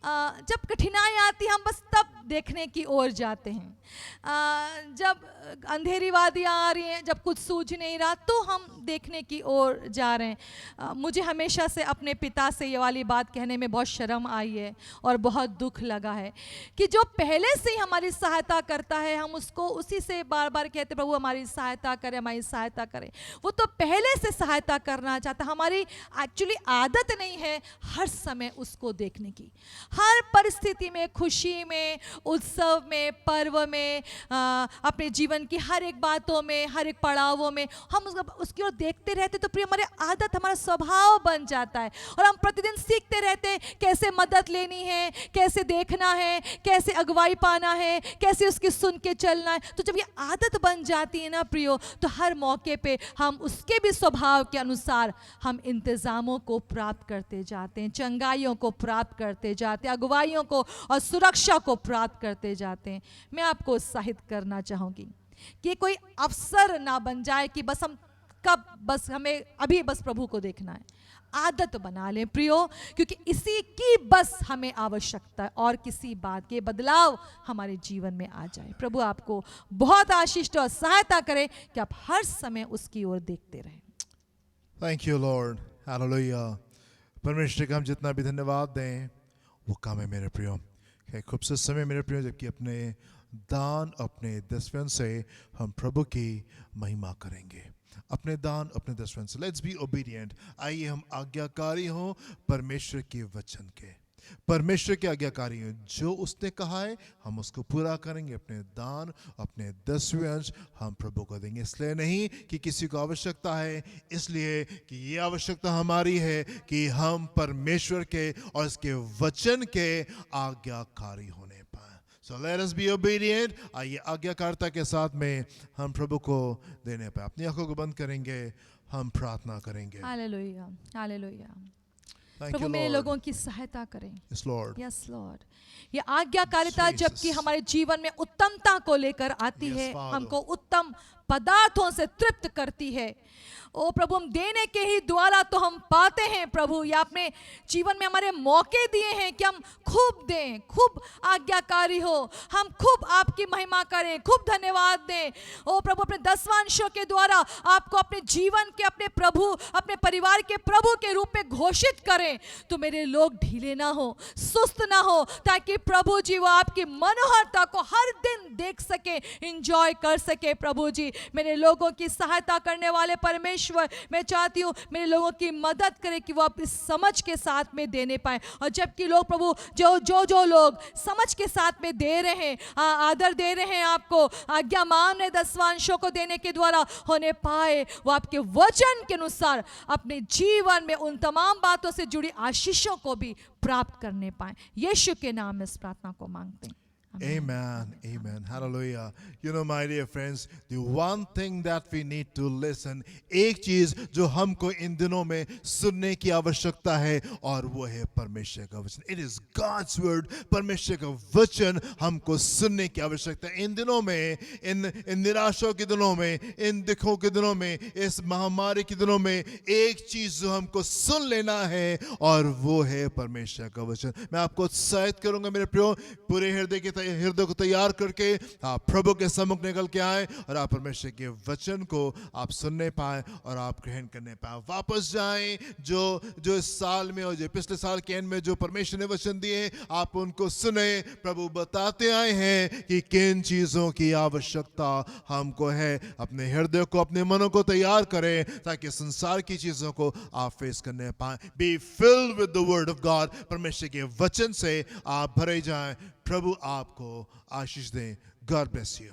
जब कठिनाई आती है हम बस तब देखने की ओर जाते हैं। जब अंधेरी वादियाँ आ रही हैं, जब कुछ सूझ नहीं रहा तो हम देखने की ओर जा रहे हैं। मुझे हमेशा से अपने पिता से ये वाली बात कहने में बहुत शर्म आई है और बहुत दुख लगा है कि जो पहले से ही हमारी सहायता करता है हम उसको उसी से बार बार कहते प्रभु हमारी सहायता करें, हमारी सहायता करें। वो तो पहले से सहायता करना चाहता। हमारी एक्चुअली आदत नहीं है हर समय उसको देखने की, हर परिस्थिति में, खुशी में, उत्सव में, पर्व में, अपने जीवन की हर एक बातों में, हर एक पड़ावों में हम उसकी ओर देखते रहते तो प्रिय हमारी आदत, हमारा स्वभाव बन जाता है और हम प्रतिदिन सीखते रहते हैं कैसे मदद लेनी है, कैसे देखना है, कैसे अगुवाई पाना है, कैसे उसकी सुन के चलना है। तो जब ये आदत बन जाती है ना प्रियो, तो हर मौके पे हम उसके भी स्वभाव के अनुसार हम इंतजामों को प्राप्त करते जाते हैं, चंगाइयों को प्राप्त करते जाते हैं, अगुवाइयों को और सुरक्षा को प्राप्त करते जाते हैं। मैं आपको उत्साहित करना चाहूँगी कि कोई अवसर ना बन जाए कि बस हम कब, बस हमें अभी बस प्रभु को देखना है। आदत बना लें प्रियो, क्योंकि इसी की बस हमें आवश्यकता है और किसी बात के बदलाव हमारे जीवन में आ जाए। प्रभु आपको बहुत आशीष और सहायता करे कि आप हर समय उसकी ओर देखते रहें। Thank you Lord, hallelujah. परमेश्वर का हम जितना भी धन्यवाद दें वो कम है मेरे प्रियो। खूबसूरत समय मेरे प्रियो, जबकि अपने दान, अपने दसवें से हम प्रभु की महिमा करेंगे। अपने दान, अपने दसवें से लेट्स बी ओबीडिएंट। आइए हम आज्ञाकारी हों परमेश्वर के वचन के, परमेश्वर के आज्ञाकारी हों। जो उसने कहा है हम उसको पूरा करेंगे। अपने दान, अपने दसवें अंश हम प्रभु को देंगे। इसलिए नहीं कि किसी को आवश्यकता है, इसलिए कि ये आवश्यकता हमारी है कि हम परमेश्वर के और इसके वचन के आज्ञाकारी होने पाए। So let us be obedient। आइए आज्ञाकारिता के साथ में हम प्रभु को देने पाए। अपनी आंखों को बंद करेंगे, हम प्रार्थना करेंगे। Hallelujah, hallelujah. Thank Prabhu you, मेरे Lord। लोगों की सहायता करें। Yes, Lord। Yes Lord. ये आज्ञाकारिता Jesus। जबकि हमारे जीवन में उत्तमता को लेकर आती Yes, है, Father। हमको उत्तम पदार्थों से तृप्त करती है। ओ प्रभु, हम देने के ही द्वारा तो हम पाते हैं प्रभु। या अपने जीवन में हमारे मौके दिए हैं कि हम खूब दें, खूब आज्ञाकारी हो, हम खूब आपकी महिमा करें, खूब धन्यवाद दें। ओ प्रभु, अपने दसवांशों के द्वारा आपको अपने जीवन के, अपने प्रभु, अपने परिवार के प्रभु के रूप में घोषित करें। तो मेरे लोग ढीले ना हो, सुस्त ना हो, ताकि प्रभु जी वो आपकी मनोहरता को हर दिन देख सके, इंजॉय कर सके। प्रभु जी मेरे लोगों की सहायता करने वाले परमेश्वर, मैं चाहती हूँ मेरे लोगों की मदद करें कि वो आप इस समझ के साथ में देने पाए। और जबकि लोग प्रभु जो लोग समझ के साथ में दे रहे हैं, आदर दे रहे हैं, आपको आज्ञा मान रहे दसवांशों को देने के द्वारा होने पाए, वो आपके वचन के अनुसार अपने जीवन में उन तमाम बातों से जुड़ी आशीषों को भी प्राप्त करने पाए। यीशु के नाम में इस प्रार्थना को मांगते हैं। Amen, amen, hallelujah. You know my dear friends, the one thing that we need to listen, एक चीज जो हमको इन दिनों में सुनने की आवश्यकता है और वो है परमेश्वर का वचन। It is God's word। परमेश्वर का वचन हमको सुनने की आवश्यकता है। इन दिनों में, इन निराशों के दिनों में, इन दुखों के दिनों में, इस महामारी के दिनों में एक चीज जो हमको सुन लेना है और वो है परमेश्वर का वचन। मैं आपको उत्साहित करूंगा मेरे प्रियो, पूरे हृदय को तैयार करके आप प्रभु के सम्मुख निकल के आए और आप परमेश्वर के वचन को आप सुनने पाए और आप ग्रहण करने पाए। वापस जाएं, जो इस साल में और जो पिछले साल के एंड में जो परमेश्वर ने वचन दिए आप उनको सुने। प्रभु बताते आए हैं कि किन चीजों की आवश्यकता हमको है। अपने हृदय को, अपने मनों को तैयार करें ताकि संसार की चीजों को आप फेस करने पाए। Be filled with the word of God. परमेश्वर के वचन से आप भरे जाएं। प्रभु आपको आशीष दें। God bless you.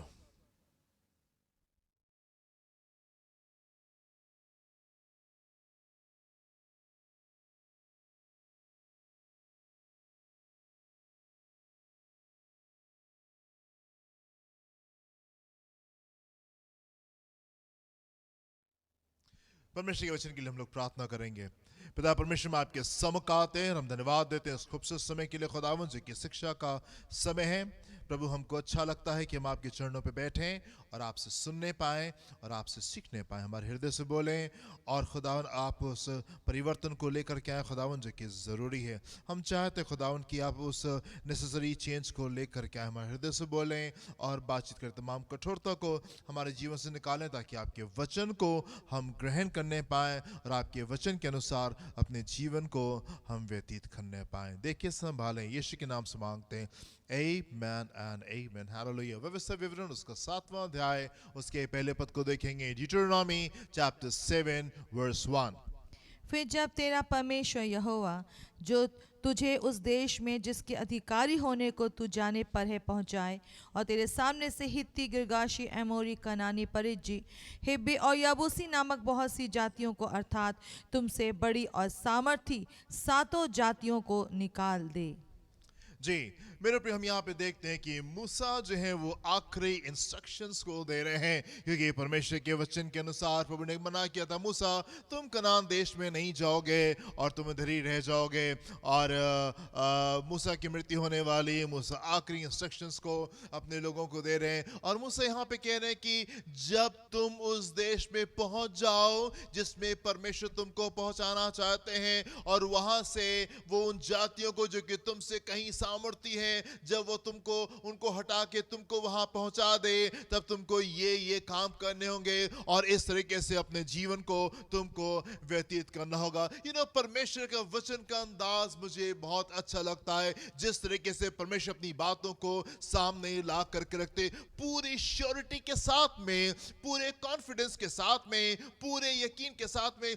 परमेश्वर के वचन के लिए हम लोग प्रार्थना करेंगे। पिता परमेश्वर, में आपके सम्मुख आते हैं और हम धन्यवाद देते हैं इस खूबसूरत समय के लिए खुदावंद, जो कि शिक्षा का समय है। प्रभु हमको अच्छा लगता है कि हम आपके चरणों पे बैठें और आपसे सुनने पाएं और आपसे सीखने पाएं, हमारे हृदय से बोलें। और खुदावन आप उस परिवर्तन को लेकर के आए खुदावन जो कि ज़रूरी है। हम चाहते खुदावन कि आप उस नेसेसरी चेंज को लेकर के आए, हमारे हृदय से बोलें और बातचीत करें। तमाम कठोरता को हमारे जीवन से निकालें ताकि आपके वचन को हम ग्रहण करने पाएं और आपके वचन के अनुसार अपने जीवन को हम व्यतीत करने पाएं। देखिए संभालें, यीशु के नाम से मांगते हैं, आमेन एंड आमेन, हालेलुया। व्यवस्था विवरण उसका 7वां अध्याय उसके पहले पद को देखेंगे, डिट्रोनॉमी चैप्टर 7 वर्स 1। फिर जब तेरा परमेश्वर यहोवा जो तुझे उस देश में जिसके अधिकारी होने को तू जाने पर है पहुँचाए और तेरे सामने से हित्ती, गिर्गाशी, एमोरी, कनानी, परिज्जी, हिब्बी और यबूसी नामक बहुत सी जातियों को अर्थात तुमसे बड़ी और सामर्थी 7 जातियों को निकाल दे। जी मेरे प्रिय, हम यहाँ पे देखते हैं कि मूसा जो है वो आखिरी इंस्ट्रक्शंस को दे रहे हैं, क्योंकि परमेश्वर के वचन के अनुसार प्रभु ने मना किया था, मूसा तुम कनान देश में नहीं जाओगे और तुम इधर ही रह जाओगे। और मूसा की मृत्यु होने वाली, मूसा आखिरी इंस्ट्रक्शंस को अपने लोगों को दे रहे हैं। और मूसा यहाँ पे कह रहे हैं कि जब तुम उस देश में पहुंच जाओ जिसमें परमेश्वर तुमको पहुंचाना चाहते हैं, और वहां से वो उन जातियों को जो कि तुमसे कहीं सामर्थ्य है, जब वो तुमको उनको हटा के तुमको वहां पहुंचा दे, तब तुमको ये काम करने होंगे और इस तरीके से अपने जीवन को तुमको व्यतीत करना होगा। परमेश्वर का वचन का अंदाज मुझे बहुत अच्छा लगता है, जिस तरीके से परमेश्वर अपनी बातों को सामने ला करके रखते, पूरी श्योरिटी के साथ में, पूरे कॉन्फिडेंस के साथ में, पूरे यकीन के साथ में।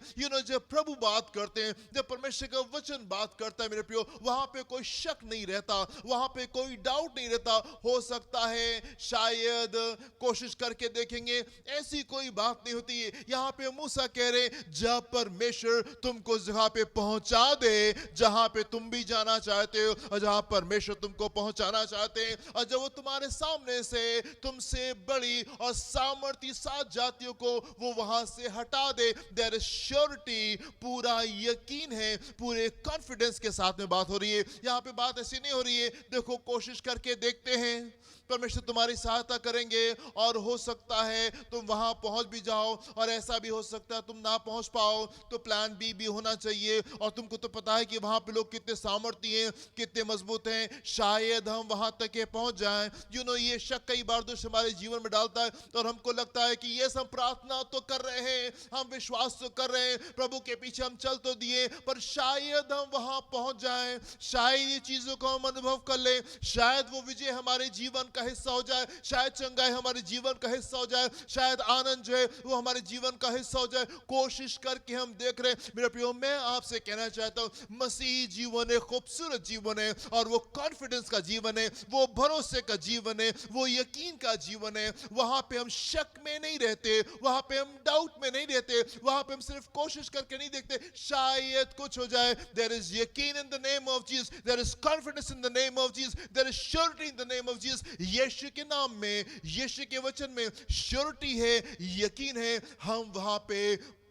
जब प्रभु बात करते हैं, जब परमेश्वर का वचन बात करता है मेरे प्रियो, वहां पे कोई शक नहीं रहता, वहां पे कोई डाउट नहीं रहता। हो सकता है शायद कोशिश करके देखेंगे, ऐसी कोई बात नहीं होती है। यहां पे मूसा कह रहे, जब परमेश्वर तुमको जगह पे पहुंचा दे जहां पे तुम भी जाना चाहते हो और जहां परमेश्वर तुमको पहुंचाना चाहते हैं, और जब वो तुम्हारे सामने से तुमसे बड़ी और सामर्थ्य 7 जातियों को वो वहां से हटा दे, देयर इज श्योरिटी, पूरा यकीन है, पूरे कॉन्फिडेंस के साथ में बात हो रही है। यहां पे बात ऐसी नहीं हो रही है, देखो कोशिश करके देखते हैं, परमेश्वर तुम्हारी सहायता करेंगे और हो सकता है तुम वहां पहुंच भी जाओ, और ऐसा भी हो सकता है तुम ना पहुंच पाओ, तो प्लान बी भी होना चाहिए। और तुमको तो पता है कि वहां पे लोग कितने सामर्थ्य हैं, कितने मजबूत हैं, शायद हम वहां तक के पहुंच जाएं। ये शक कई बार दुष्ट हमारे जीवन में डालता है, और हमको लगता है कि ये हम प्रार्थना तो कर रहे हैं, हम विश्वास तो कर रहे हैं, प्रभु के पीछे हम चल तो दिए, पर शायद हम वहां पहुंच जाएं, शायद ये चीजों को हम अनुभव कर ले, शायद वो विजय हमारे जीवन का हिस्सा हो जाए, शायद चंगाई हमारे जीवन का हिस्सा हो जाए, शायद आनंद जो है वो हमारे जीवन का हिस्सा हो जाए। कोशिश करके हम देख रहे हैं। मेरे प्रियो, मैं आपसे कहना चाहता हूं, मसीही जीवन है, खूबसूरत जीवन है, और वो कॉन्फिडेंस का जीवन है, वो भरोसे का जीवन है, वो यकीन का जीवन है। वहां पे हम शक में नहीं रहते, वहां पे हम डाउट में नहीं रहते, वहां पे हम सिर्फ कोशिश करके नहीं देखते शायद कुछ हो जाए। देयर इज यकीन in the name of Jesus, there is confidence in the name of Jesus, there is surety in the name of Jesus. यीशु के नाम में, यीशु के वचन में श्योरिटी है, यकीन है, हम वहां पे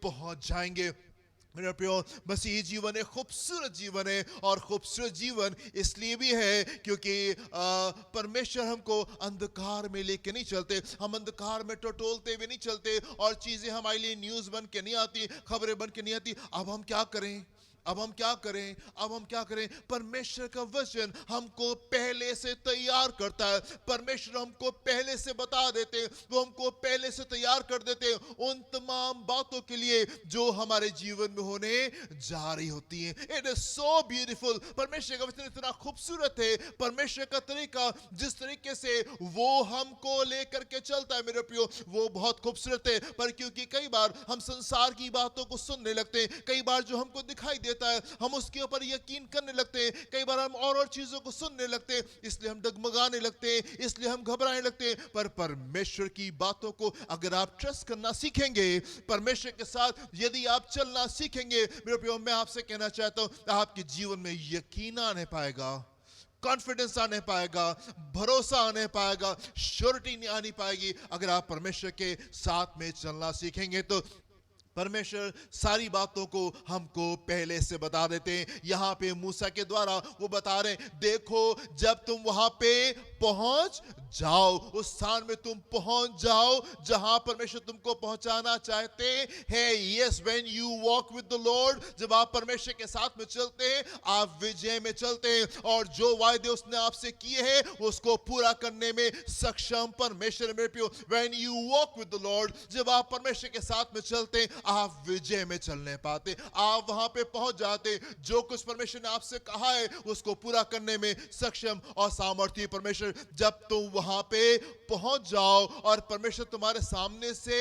पहुंच जाएंगे। मेरे प्रियो, मसीही जीवन है, खूबसूरत जीवन है, और खूबसूरत जीवन इसलिए भी है क्योंकि परमेश्वर हमको अंधकार में लेके नहीं चलते, हम अंधकार में टटोलते हुए नहीं चलते, और चीजें हमारे लिए न्यूज बन के नहीं आती, खबरें बन के नहीं आती। अब हम क्या करें, अब हम क्या करें, अब हम क्या करें? परमेश्वर का वचन हमको पहले से तैयार करता है, परमेश्वर हमको पहले से बता देते, वो हमको पहले से तैयार कर देते उन तमाम बातों के लिए जो हमारे जीवन में होने जा रही होती हैं। It is so beautiful. परमेश्वर का वचन इतना खूबसूरत है, परमेश्वर का तरीका, जिस तरीके से वो हमको लेकर के चलता है मेरे प्रियो, वो बहुत खूबसूरत है। पर क्योंकि कई बार हम संसार की बातों को सुनने लगते हैं, कई बार जो हमको दिखाई देता है हम उसके ऊपर यकीन करने लगते हैं, कई बार हम और चीजों को सुनने लगते हैं, इसलिए हम डगमगाने लगते हैं, इसलिए हम घबराने लगते हैं। पर परमेश्वर की बातों को अगर आप ट्रस्ट करना सीखेंगे, परमेश्वर के साथ यदि आप चलना सीखेंगे, मेरे प्रियो, मैं आपसे कहना चाहता हूं, आपके जीवन में यकीन आने पाएगा, कॉन्फिडेंस आने पाएगा, भरोसा आने पाएगा, श्योरिटी नहीं आनी पाएगी। अगर आप परमेश्वर के साथ में चलना सीखेंगे तो परमेश्वर सारी बातों को हमको पहले से बता देते हैं। यहाँ पे मूसा के द्वारा वो बता रहे हैं, देखो जब तुम वहां पे पहुंच जाओ, उस स्थान में तुम पहुंच जाओ जहां परमेश्वर तुमको पहुंचाना चाहते हैं। Yes, when you walk with the Lord, जब आप परमेश्वर के साथ में चलते हैं आप विजय में चलते हैं, और जो वायदे उसने आपसे किए हैं उसको पूरा करने में सक्षम परमेश्वर मेरे प्रियो। When you walk with the Lord, जब आप परमेश्वर के साथ में चलते हैं आप विजय में चलने पाते, आप वहां पे पहुंच जाते, जो कुछ परमेश्वर ने आपसे कहा है उसको पूरा करने में सक्षम और सामर्थ्य परमेश्वर। जब तुम वहां पे पहुंच जाओ और परमेश्वर तुम्हारे सामने से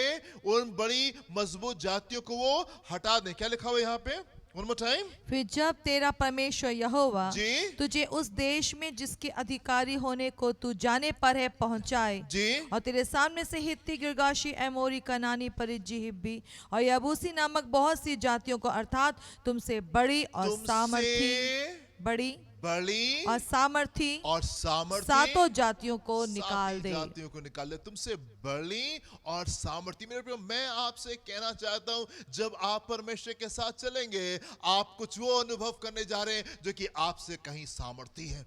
उन बड़ी मजबूत जातियों को वो हटा दें। क्या लिखा हुआ है यहाँ पे? One more time. फिर जब तेरा परमेश्वर यहोवा जी। तुझे उस देश में जिसके अधिकारी होने को तू जाने पर है पहुंचाए, जी। और तेरे सामने से हित्ती, गिर्गाशी, एमोरी, कनानी, परिज्जी, हिब्बी और यबूसी नामक बहुत सी जातियों को, अर्थात तुमसे बड़ी और सामर्थी, बड़ी और सामर्थी सातों जातियों को निकाल दे। जातियों को निकाल दे, तुमसे बड़ी और सामर्थी। मेरे प्रियो, मैं आपसे कहना चाहता हूं, जब आप परमेश्वर के साथ चलेंगे आप कुछ वो अनुभव करने जा रहे हैं जो कि आपसे कहीं सामर्थी है।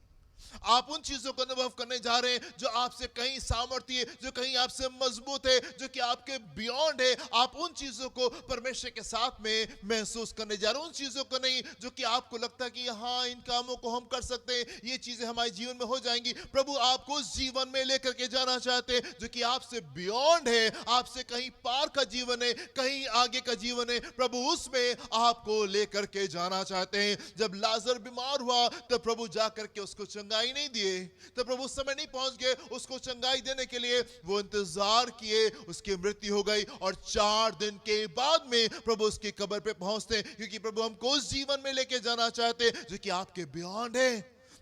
आप उन चीजों को अनुभव करने जा रहे हैं जो आपसे कहीं सामर्थ्य है, जो कहीं आपसे मजबूत है, जो कि आपके बियॉन्ड है। आप उन चीजों को परमेश्वर के साथ में महसूस करने जा रहे हैं, उन चीजों को नहीं जो कि आपको लगता है कि हाँ इन कामों को हम कर सकते हैं, ये चीजें हमारे जीवन में हो जाएंगी। प्रभु आपको उस जीवन में लेकर के जाना चाहते हैं जो कि आपसे बियॉन्ड है, आपसे कहीं पार का जीवन है, कहीं आगे का जीवन है। प्रभु उसमें आपको लेकर के जाना चाहते हैं। जब लाजर बीमार हुआ तो प्रभु जाकर के उसको चंगाई नहीं दिए, तो प्रभु उस समय नहीं पहुंच गए उसको चंगाई देने के लिए, वो इंतजार किए, उसकी मृत्यु हो गई और 4 दिन के बाद में प्रभु उसकी कब्र पे पहुंचते हैं, क्योंकि प्रभु हमको उस जीवन में लेके जाना चाहते हैं जो कि आपके बियॉन्ड है,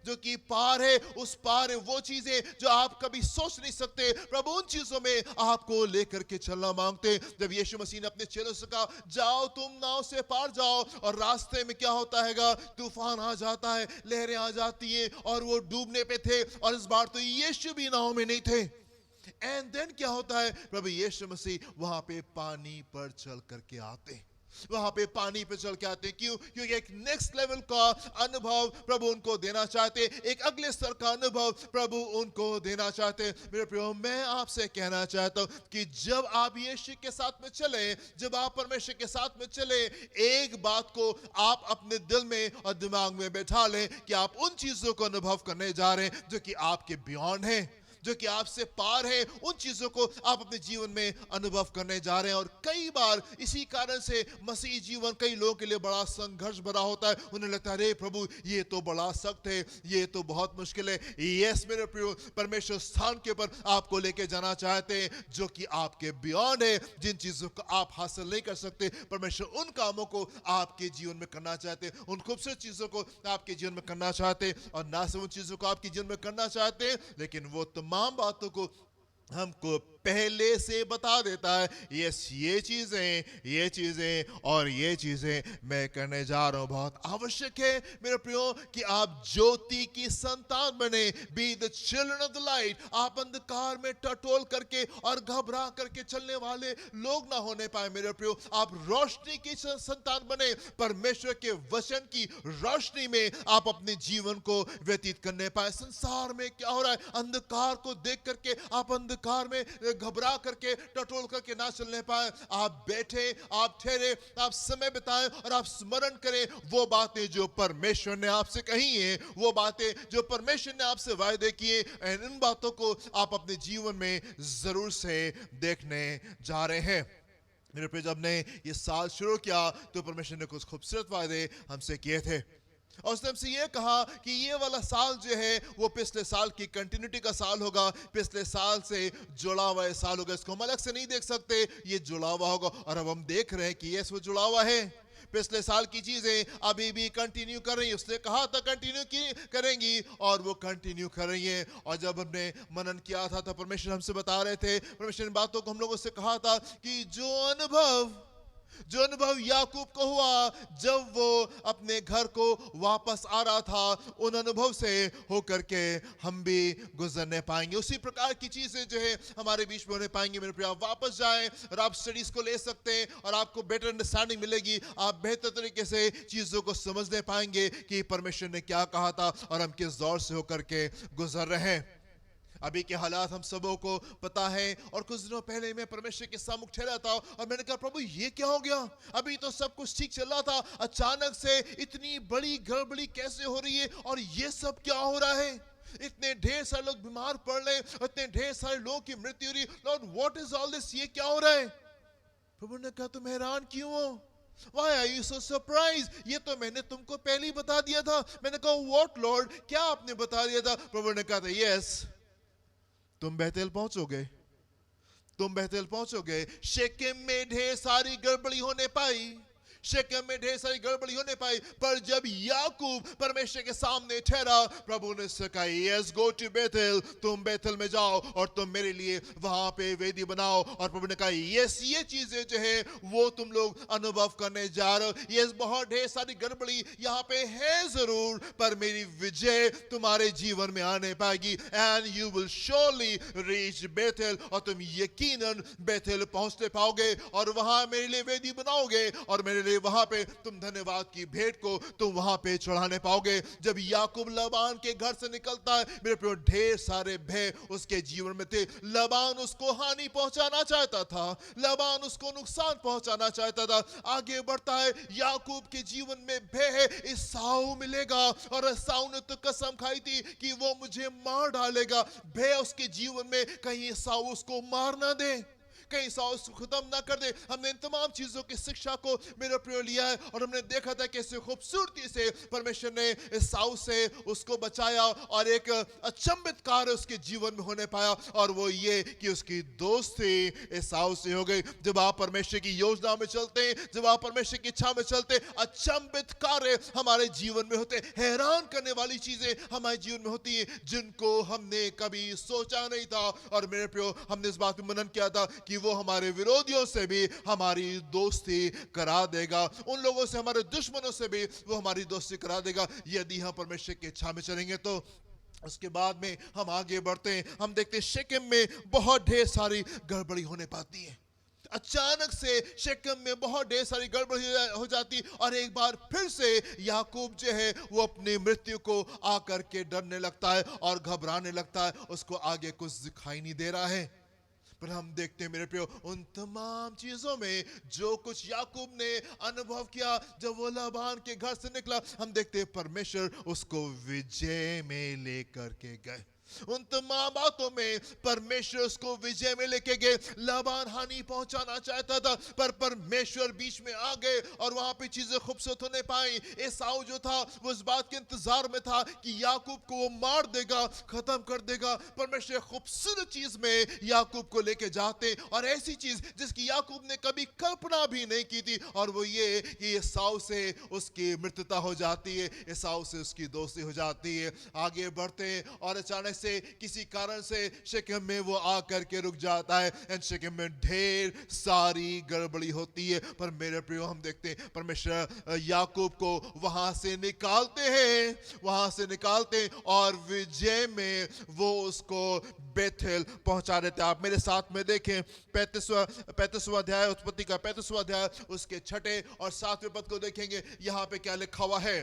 जो कि पार है। उस पार है वो चीजें जो आप कभी सोच नहीं सकते, प्रभु उन चीजों में आपको लेकर के चलना मांगते। जब यीशु मसीह ने अपने चेलों से कहा जाओ तुम नाव से पार जाओ, और रास्ते में क्या होता है, तूफान आ जाता है, लहरें आ जाती हैं, और वो डूबने पे थे, और इस बार तो यीशु भी नाव में नहीं थे। एंड देन क्या होता है, प्रभु यीशु मसीह वहां पे पानी पर चल करके आते, वहां पे पानी पे चल के आते हैं। क्यों? क्योंकि एक नेक्स्ट लेवल का अनुभव प्रभु उनको देना चाहते, एक अगले स्तर का अनुभव प्रभु उनको देना चाहते। मेरे प्रियो, मैं आपसे कहना चाहता हूं कि जब आप यीशु के साथ में चले, जब आप परमेश्वर के साथ में चले, एक बात को आप अपने दिल में और दिमाग में बैठा लें कि आप उन चीजों को अनुभव करने जा रहे हैं जो कि आपके बियॉन्ड है, जो कि आपसे पार है। उन चीजों को आप अपने जीवन में अनुभव करने जा रहे हैं। और कई बार इसी कारण से मसीह जीवन कई लोगों के लिए बड़ा संघर्ष भरा होता है। उन्हें लगता है अरे प्रभु ये तो बड़ा सख्त है, ये तो बहुत मुश्किल है। यस मेरे प्रियो, परमेश्वर स्थान के ऊपर आपको लेके जाना चाहते हैं जो कि आपके बियॉन्ड है, जिन चीजों को आप हासिल नहीं कर सकते। परमेश्वर उन कामों को आपके जीवन में करना चाहते हैं, उन खूबसूरत चीजों को आपके जीवन में करना चाहते हैं। और ना सिर्फ उन चीजों को आपके जीवन में करना चाहते हैं, लेकिन वो तमाम बातों को हमको पहले से बता देता है। यस, ये चीजें और ये चीजें मैं करने जा रहा हूं। बहुत आवश्यक है मेरे प्रियो कि आप ज्योति की संतान बने, be the children of the light. आप अंधकार में टटोल करके और घबरा करके चलने वाले लोग ना होने पाए मेरे प्रियो। आप रोशनी की संतान बने, परमेश्वर के वचन की रोशनी में आप अपने जीवन को व्यतीत करने पाए। संसार में क्या हो रहा है, अंधकार को देख करके आप अंधकार में घबरा करके टटोल करके ना चलने पाए। आप बैठे, आप ठहरे, आप समय बिताएं और आप स्मरण करें वो बातें जो परमेश्वर ने आपसे कही हैं, वो बातें जो परमेश्वर ने आपसे वायदे किए। इन बातों को आप अपने जीवन में जरूर से देखने जा रहे हैं। मेरे प्रिय, जब ने ये साल शुरू किया तो परमेश्वर ने कुछ खूबसूरत वायदे हमसे किए थे, और उसने हमसे ये कहा कि ये वाला साल जो है वो पिछले साल की कंटिन्यूटी का साल होगा, पिछले साल से जुड़ा हुआ साल होगा। इसको हम अलग से नहीं देख सकते, ये जुड़ा हुआ होगा। और अब हम देख रहे हैं कि ये वो जुड़ा हुआ है। पिछले साल की चीजें अभी भी कंटिन्यू कर रही है। उसने कहा था कंटिन्यू की करेंगी और वो कंटिन्यू कर रही है। और जब हमने मनन किया था तो परमेश्वर हमसे बता रहे थे, परमेश्वर ने बातों को हम लोगों से कहा था कि जो अनुभव जो अनुभव याकूब को हुआ जब वो अपने घर को वापस आ रहा था, उन अनुभव से होकर के हम भी गुजरने पाएंगे। उसी प्रकार की चीजें जो है हमारे बीच में होने पाएंगी। मेरे प्रिय, आप वापस जाएं और आप स्टडीज को ले सकते हैं और आपको बेटर अंडरस्टैंडिंग मिलेगी। आप बेहतर तरीके से चीजों को समझने पाएंगे कि परमेश्वर ने क्या कहा था और हम किस दौर से होकर के गुजर रहे हैं। अभी के हालात हम सबों को पता है। और कुछ दिनों पहले मैं परमेश्वर के सम्मुख ठहरा था और मैंने कहा, प्रभु ये क्या हो गया? अभी तो सब कुछ ठीक चल रहा था, अचानक से इतनी बड़ी गड़बड़ी कैसे हो रही है और ये सब क्या हो रहा है? इतने ढेर सारे लोग बीमार पड़ रहे हैं, इतने ढेर सारे लोगों की मृत्यु हो रही। Lord, what is all this? ये क्या हो रहा है? प्रभु ने कहा, तुम हैरान क्यों हो? Why are you so surprised? ये तो मैंने तुमको पहले ही बता दिया था। मैंने कहा, what Lord? क्या आपने बता दिया था? प्रभु ने कहा था, yes, तुम बेतेल पहुंचोगे, तुम बेतेल पहुंचोगे। शेकेम में ढेर सारी गड़बड़ी होने पाई, शेकेम में ढेर सारी गड़बड़ी होने पाई, पर जब याकूब परमेश्वर के सामने ठहरा, प्रभु ने उससे कहा, यस, गो टू बेतेल, तुम बेतेल में जाओ और तुम मेरे लिए वहां पे वेदी बनाओ। और प्रभु ने कहा, यस, ये चीजें जो है वो तुम लोग अनुभव करने जा रहे हो। यस, बहुत ढेर सारी गड़बड़ी यहाँ पे है जरूर, पर मेरी विजय तुम्हारे जीवन में आने पाएगी। And you will surely reach Bethel, और तुम यकीनन बेतेल पहुंचते पाओगे और वहां मेरे लिए वेदी बनाओगे और मेरे लिए वहां पे तुम धन्यवाद की भेंट को तुम वहां पे चढ़ाने पाओगे। जब याकूब लबान के घर से निकलता है, मेरे प्रिय, ढेर सारे भय उसके जीवन में थे। लबान उसको हानि पहुंचाना चाहता था, लबान उसको नुकसान पहुंचाना चाहता था। आगे बढ़ता है, याकूब के जीवन में भय है, एसाऊ मिलेगा और एसाऊ ने तो कसम खाई थी कि वो मुझे मार डालेगा। भय उसके जीवन में, कहीं एसाऊ उसको मार ना दे, कहीं एसाऊ उसको खत्म ना कर दे। हमने इन तमाम चीजों की शिक्षा को मेरे प्रिय लिया है और हमने देखा था कैसे खूबसूरती से परमेश्वर ने एसाऊ से उसको बचाया और एक अचंभित कार्य उसके जीवन में होने पाया, और वो ये कि उसकी दोस्ती एसाऊ से हो गई। जब आप परमेश्वर की योजना में चलते हैं, जब आप परमेश्वर की इच्छा में चलते हैं, अचंभित कार्य हमारे जीवन में होते हैं, हैरान करने वाली चीजें हमारे जीवन में होती हैं जिनको हमने कभी सोचा नहीं था। और मेरे प्रियो, हमने इस बात में मनन किया था कि वो हमारे विरोधियों से भी हमारी दोस्ती करा देगा, उन लोगों से, हमारे दुश्मनों से भी वो हमारी दोस्ती करा देगा, यदि हम परमेश्वर की इच्छा में चलेंगे। तो उसके बाद में हम आगे बढ़ते हैं, हम देखते हैं शेकेम में बहुत ढेर सारी गड़बड़ी होने पाती है। अचानक से शेकेम में बहुत ढेर सारी गड़बड़ी हो जाती, और एक बार फिर से याकूब जो है वो अपनी मृत्यु को आकर के डरने लगता है और घबराने लगता है। उसको आगे कुछ दिखाई नहीं दे रहा है। पर हम देखते हैं मेरे प्रियो, उन तमाम चीजों में जो कुछ याकूब ने अनुभव किया जब वो लाबान के घर से निकला, हम देखते हैं परमेश्वर उसको विजय में लेकर के गए। उन तमाम बातों में परमेश्वर उसको विजय में लेके गए। लाबान हानि पहुंचाना चाहता था, पर परमेश्वर बीच में आ गए और वहां पे चीजें खूबसूरत होने पाई। एसाऊ जो था वो इस बात के इंतजार में था कि याकूब को वो मार देगा, खत्म कर देगा। परमेश्वर खूबसूरत चीज में याकूब को लेके जाते, और ऐसी चीज जिसकी याकूब ने कभी कल्पना भी नहीं की थी, और वो ये कि एसाऊ से उसकी मित्रता हो जाती है, एसाऊ से उसकी दोस्ती हो जाती है। आगे बढ़ते हैं और अचानक से किसी कारण से शेकेम में वो आकर के रुक जाता है, एंड शेकेम में ढेर सारी गड़बड़ी होती है। पर मेरे प्रियो, हम देखते हैं परमेश्वर याकूब को वहां से निकालते हैं, वहां से निकालते हैं, और विजय में वो उसको बेथेल पहुंचा देते हैं। आप मेरे साथ में देखें 35वां अध्याय, उत्पत्ति का 35वां अध्याय, उसके 6 और 7वें पद को देखेंगे। यहाँ पे क्या लिखा हुआ है?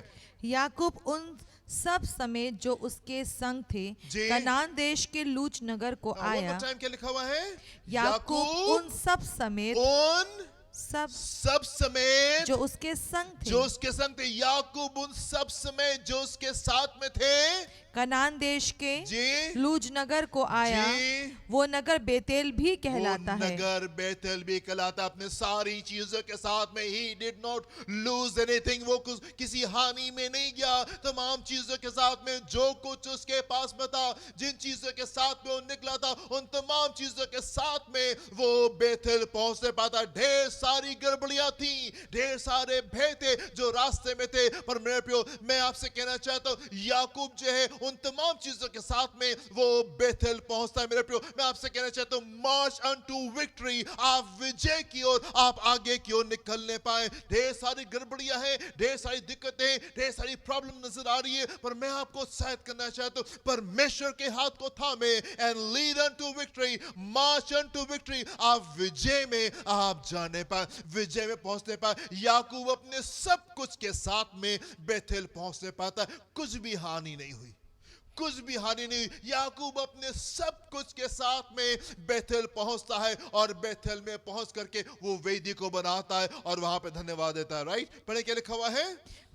याकूब उन सब समेत जो उसके संग थे जी। कनान देश के लूज नगर को आया। टाइम क्या लिखा हुआ है? याकूब उन सब समेत, उन सब समेत जो उसके संग थे, जो उसके संग थे। याकूब उन सब समेत जो उसके साथ में थे कनान देश के जी लूज नगर को आया। जी। वो नगर बेतेल भी कहलाता वो है। नगर बेतेल भी कहलाता। अपने सारी चीजों के साथ में he did not lose anything, वो किसी हानि में नहीं गया। तमाम चीजों के साथ में जो कुछ उसके पास में था, जिन चीजों के साथ में वो निकला था, उन तमाम चीजों के साथ में वो बेतेल पहुंचने पाता। ढेर सारी गड़बड़ियां थी, ढेर सारे भय थे जो रास्ते में थे। पर मेरे प्रियो, मैं आपसे कहना चाहता हूं, याकूब जो है उन तमाम चीजों के साथ में वो बेथेल पहुंचता है। मेरे प्रियो, मैं आपसे कहना चाहता हूं, मार्च अनटू विक्ट्री, आप विजय की ओर, आप आगे की ओर निकलने पाए। ढेर सारी गड़बड़ियां हैं, ढेर सारी दिक्कतें, ढेर सारी प्रॉब्लम नजर आ रही है, पर मैं आपको उत्साहित करना चाहता हूं, परमेश्वर के हाथ को थामे and lead unto victory, March unto victory, आप विजय में आप जाने पाए, विजय में पहुंचने पाए। याकूब अपने सब कुछ के साथ में बेथेल पहुंचने पाता है, कुछ भी हानि नहीं हुई, कुछ भी हानि नहीं हुई। याकूब अपने सब कुछ के साथ में बेथेल पहुंचता है और बेथेल में पहुंच करके वो वेदी को बनाता है और वहां पे धन्यवाद देता है। राइट, पढ़े क्या लिखा हुआ है?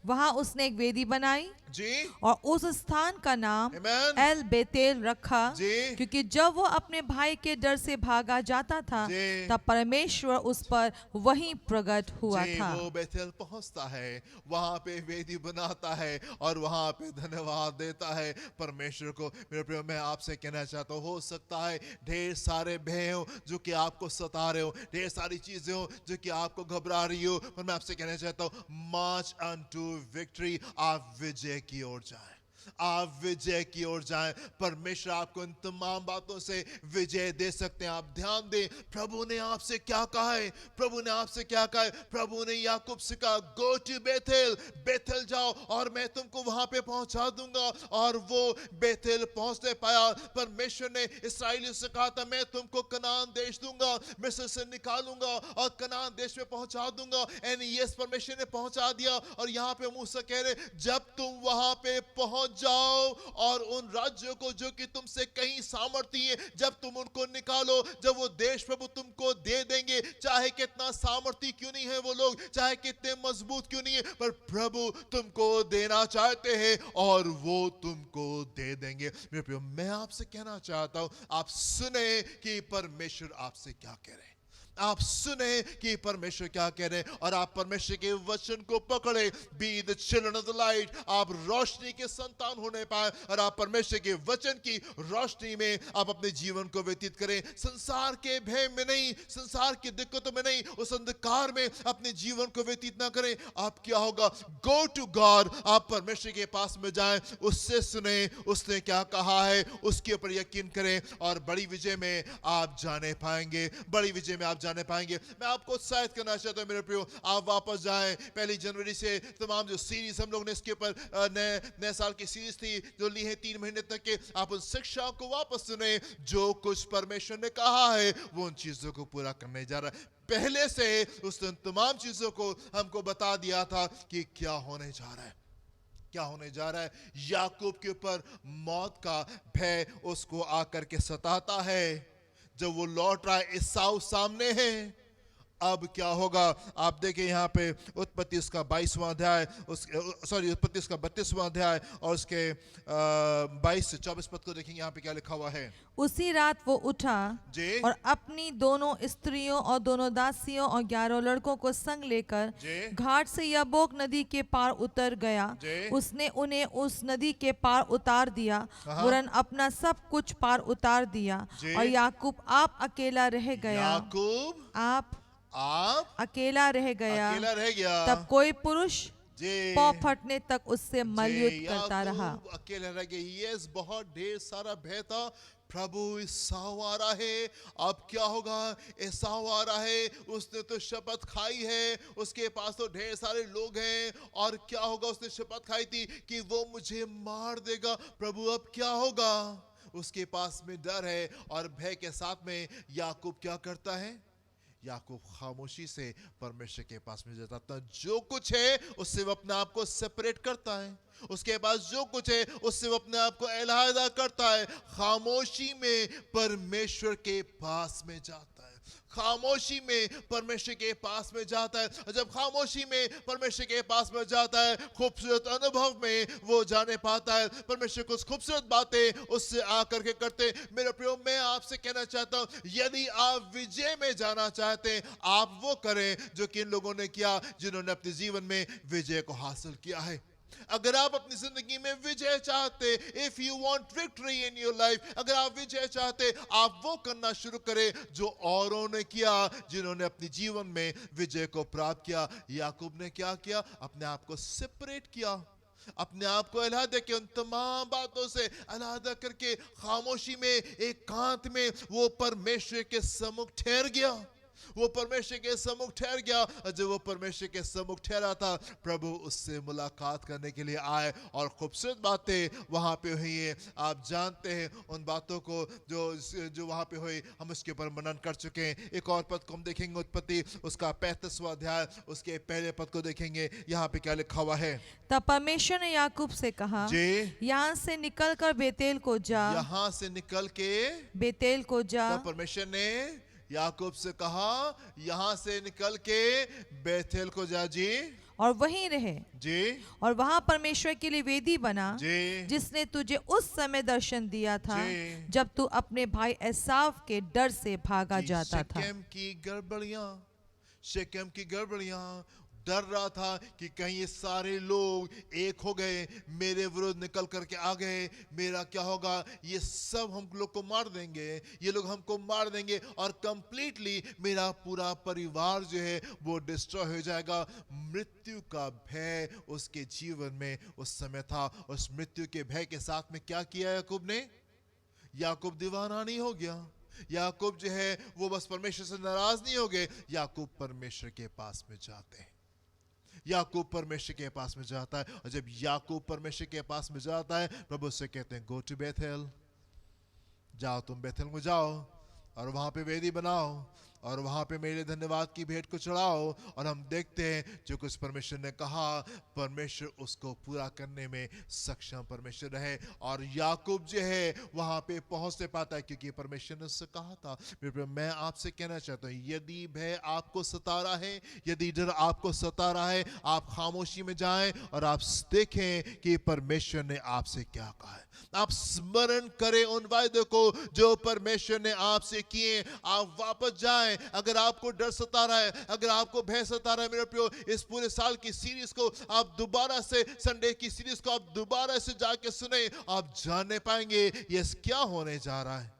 वहां उसने एक वेदी बनाई जी, और उस स्थान का नाम Amen. एल बेतेल रखा, जी। क्योंकि जब वो अपने भाई के डर से भागा जाता था जी। तब परमेश्वर उस पर वहीं प्रकट हुआ जी, था। वो बेथेल पहुंचता है, वहां पे वेदी बनाता है और वहां पे धन्यवाद देता है परमेश्वर को। मेरे प्रिय, मैं आपसे कहना चाहता हूँ, हो सकता है ढेर सारे भय हो जो कि आपको सता रहे हो, ढेर सारी चीजें हो जो कि आपको घबरा रही हो, पर मैं आपसे कहना चाहता हूँ, मार्च अनटू विक्ट्री, आप विजय की ओर जाएं, आप विजय की ओर जाएं। परमेश्वर आपको इन तमाम बातों से विजय दे सकते हैं। आप ध्यान दें, प्रभु ने आपसे क्या कहा है, प्रभु ने आपसे क्या कहा है। प्रभु ने याकूब से कहा, गो टू बेथेल, बेथेल जाओ और मैं तुमको वहां पे पहुंचा दूंगा, और वो बेथेल पहुंचने पाया। परमेश्वर ने इस्राएलियों से कहा था, मैं तुमको कनान देश दूंगा, मिस्र से निकालूंगा और कनान देश में पहुंचा दूंगा। एंड यस, परमेश्वर ने पहुंचा दिया। और यहाँ पे मूसा कह रहे, जब तुम वहां पे पहुंच जाओ और उन राज्यों को जो कि तुमसे कहीं सामर्थ्य है, जब तुम उनको निकालो, जब वो देश प्रभु तुमको दे देंगे, चाहे कितना सामर्थ्य क्यों नहीं है वो लोग, चाहे कितने मजबूत क्यों नहीं है, पर प्रभु तुमको देना चाहते हैं और वो तुमको दे देंगे। मेरे प्रिय, मैं आपसे कहना चाहता हूं, आप सुने कि परमेश्वर आपसे क्या कह रहे हैं, आप सुने कि परमेश्वर क्या कह रहे हैं और आप परमेश्वर के वचन को पकड़े। Be the children of the light, आप रोशनी के संतान होने पाए और आप परमेश्वर के वचन की रोशनी में आप अपने जीवन को व्यतीत करें। संसार के भय में नहीं, संसार की दिक्कतों में नहीं, उस अंधकार में अपने जीवन को व्यतीत ना करें। आप क्या होगा, गो टू गॉड, आप परमेश्वर के पास में जाएं, उससे सुने उसने क्या कहा है, उसके ऊपर यकीन करें और बड़ी विजय में आप जाने पाएंगे, बड़ी विजय में आप जाने पाएंगे। मैं आपको उत्साहित करना चाहता हूं मेरे प्रियो, आप वापस जाएं। 1 जनवरी से तमाम जो सीरीज हम लोग ने इसके ऊपर नए साल की सीरीज थी जो ली है 3 महीने तक के, आप उन शिक्षाओं को वापस सुने। जो कुछ परमेश्वर ने कहा है वो उन चीजों को पूरा करने जा रहा है। पहले से उसने तमाम चीजों को हमको बता दिया था कि क्या होने जा रहा है, क्या होने जा रहा है। याकूब के ऊपर मौत का भय उसको आकर के सताता है। जब वो लौट रहा है, एसाव सामने है, अब क्या होगा आप देखिए यहाँ पे उत्पत्ति उसका 22वां अध्याय, उत्पत्ति उसका 32वां अध्याय और उसके 22 से 24 पद को देखेंगे। यहाँ पे क्या लिखा हुआ है। उसी रात वो उठा जी। और अपनी दोनों स्त्रियों और दोनों दासियों और 11 लड़कों को संग लेकर जी। घाट से यब्बोक नदी के पार उतर गया। जी। उसने उन्हें उस नदी के पार उतार दिया, वरन अपना सब कुछ पार उतार दिया। जी। और याकूब आप अकेला रह गया। याकूब आप अकेला रह गया। गया। तब कोई पुरुष जी। पौ फटने तक उससे मलयुद्ध जी, करता रहा। याकूब अकेला रह गया। यस, बहुत ढेर सारा भय था। प्रभु एसाव आ रहा है, अब क्या होगा। एसाव आ रहा है, उसने तो शपथ खाई है, उसके पास तो ढेर सारे लोग हैं, और क्या होगा, उसने शपथ खाई थी कि वो मुझे मार देगा। प्रभु अब क्या होगा, उसके पास में डर है और भय के साथ में याकूब क्या करता है, याकूब खामोशी से परमेश्वर के पास में जाता है। जो कुछ है उससे वो अपने आप को सेपरेट करता है, उसके पास जो कुछ है उससे वो अपने आप को अलहदा करता है। खामोशी में परमेश्वर के पास में जाता है, खामोशी में परमेश्वर के पास में जाता है। और जब खामोशी में परमेश्वर के पास में जाता है, खूबसूरत अनुभव में वो जाने पाता है। परमेश्वर कुछ खूबसूरत बातें उससे आकर के करते। मेरे प्रियो, मैं आपसे कहना चाहता हूं, यदि आप विजय में जाना चाहते हैं, आप वो करें जो कि इन लोगों ने किया, जिन्होंने अपने जीवन में विजय को हासिल किया है। अगर आप अपनी जिंदगी में विजय चाहते, if you want victory in your life, अगर आप विजय चाहते, आप वो करना शुरू करें जो औरों ने किया, जिन्होंने अपने जीवन में विजय को प्राप्त किया। याकूब ने क्या किया, अपने आप को सेपरेट किया। अपने आप को अलहदा के उन तमाम बातों से अलहदा करके खामोशी में एकांत में वो परमेश्वर के सम्मुख ठहर गया। वो परमेश्वर के सम्मुख ठहर गया और जब वो परमेश्वर के सम्मुख ठहरा था, प्रभु उससे मुलाकात करने के लिए आए और खूबसूरत बातें वहाँ पे हुई हैं। आप जानते हैं उन बातों को जो वहाँ पे हुई, हम उसके ऊपर मनन कर चुके हैं। एक और पद को हम देखेंगे, उत्पत्ति उसका 35वां अध्याय उसके पहले पद को देखेंगे। यहाँ पे क्या लिखा हुआ है? तब परमेश्वर ने याकूब से कहा, जी, यहाँ से निकलकर बेतेल को जा। यहाँ से निकल के बेतेल को जा। तो परमेश्वर ने याकूब से कहा, यहाँ से निकल के बेथेल को जा। जी, और वहीं रहे। जी, और वहां परमेश्वर के लिए वेदी बना, जी, जिसने तुझे उस समय दर्शन दिया था जी। जब तू अपने भाई एसाव के डर से भागा कि जाता था। शेकेम की गड़बड़ियां डर रहा था कि कहीं ये सारे लोग एक हो गए, मेरे विरुद्ध निकल करके आ गए, मेरा क्या होगा? ये सब हम लोग को मार देंगे, ये लोग हमको मार देंगे और कंप्लीटली मेरा पूरा परिवार जो है वो डिस्ट्रॉय हो जाएगा। मृत्यु का भय उसके जीवन में उस समय था। उस मृत्यु के भय के साथ में क्या किया याकूब ने? याकूब दीवाना नहीं हो गया। याकूब जो है वो बस परमेश्वर से नाराज नहीं हो गए। याकूब परमेश्वर के पास में जाते हैं। याकूब परमेश्वर के पास में जाता है और जब याकूब परमेश्वर के पास में जाता है, प्रभु से कहते हैं, गो टू बेथेल, जाओ तुम बेथेल में जाओ और वहां पे वेदी बनाओ और वहां पे मेरे धन्यवाद की भेंट को चढ़ाओ। और हम देखते हैं जो कुछ परमेश्वर ने कहा, परमेश्वर उसको पूरा करने में सक्षम परमेश्वर रहे। और याकूब जो है वहां पे पहुंच नहीं पाता है क्योंकि परमेश्वर ने उससे कहा था। मैं आपसे कहना चाहता हूँ, यदि भय आपको सता रहा है, यदि डर आपको सता रहा है, आप खामोशी में जाएं और आप देखें कि परमेश्वर ने आपसे क्या कहा है। आप स्मरण करें उन वायदों को जो परमेश्वर ने आपसे किए। आप वापस जाएं। अगर आपको डर सता रहा है, अगर आपको भय सता रहा है, मेरे प्रियो, इस पूरे साल की सीरीज को आप दोबारा से, संडे की सीरीज को आप दोबारा से जाके सुने, आप जानने पाएंगे यस क्या होने जा रहा है,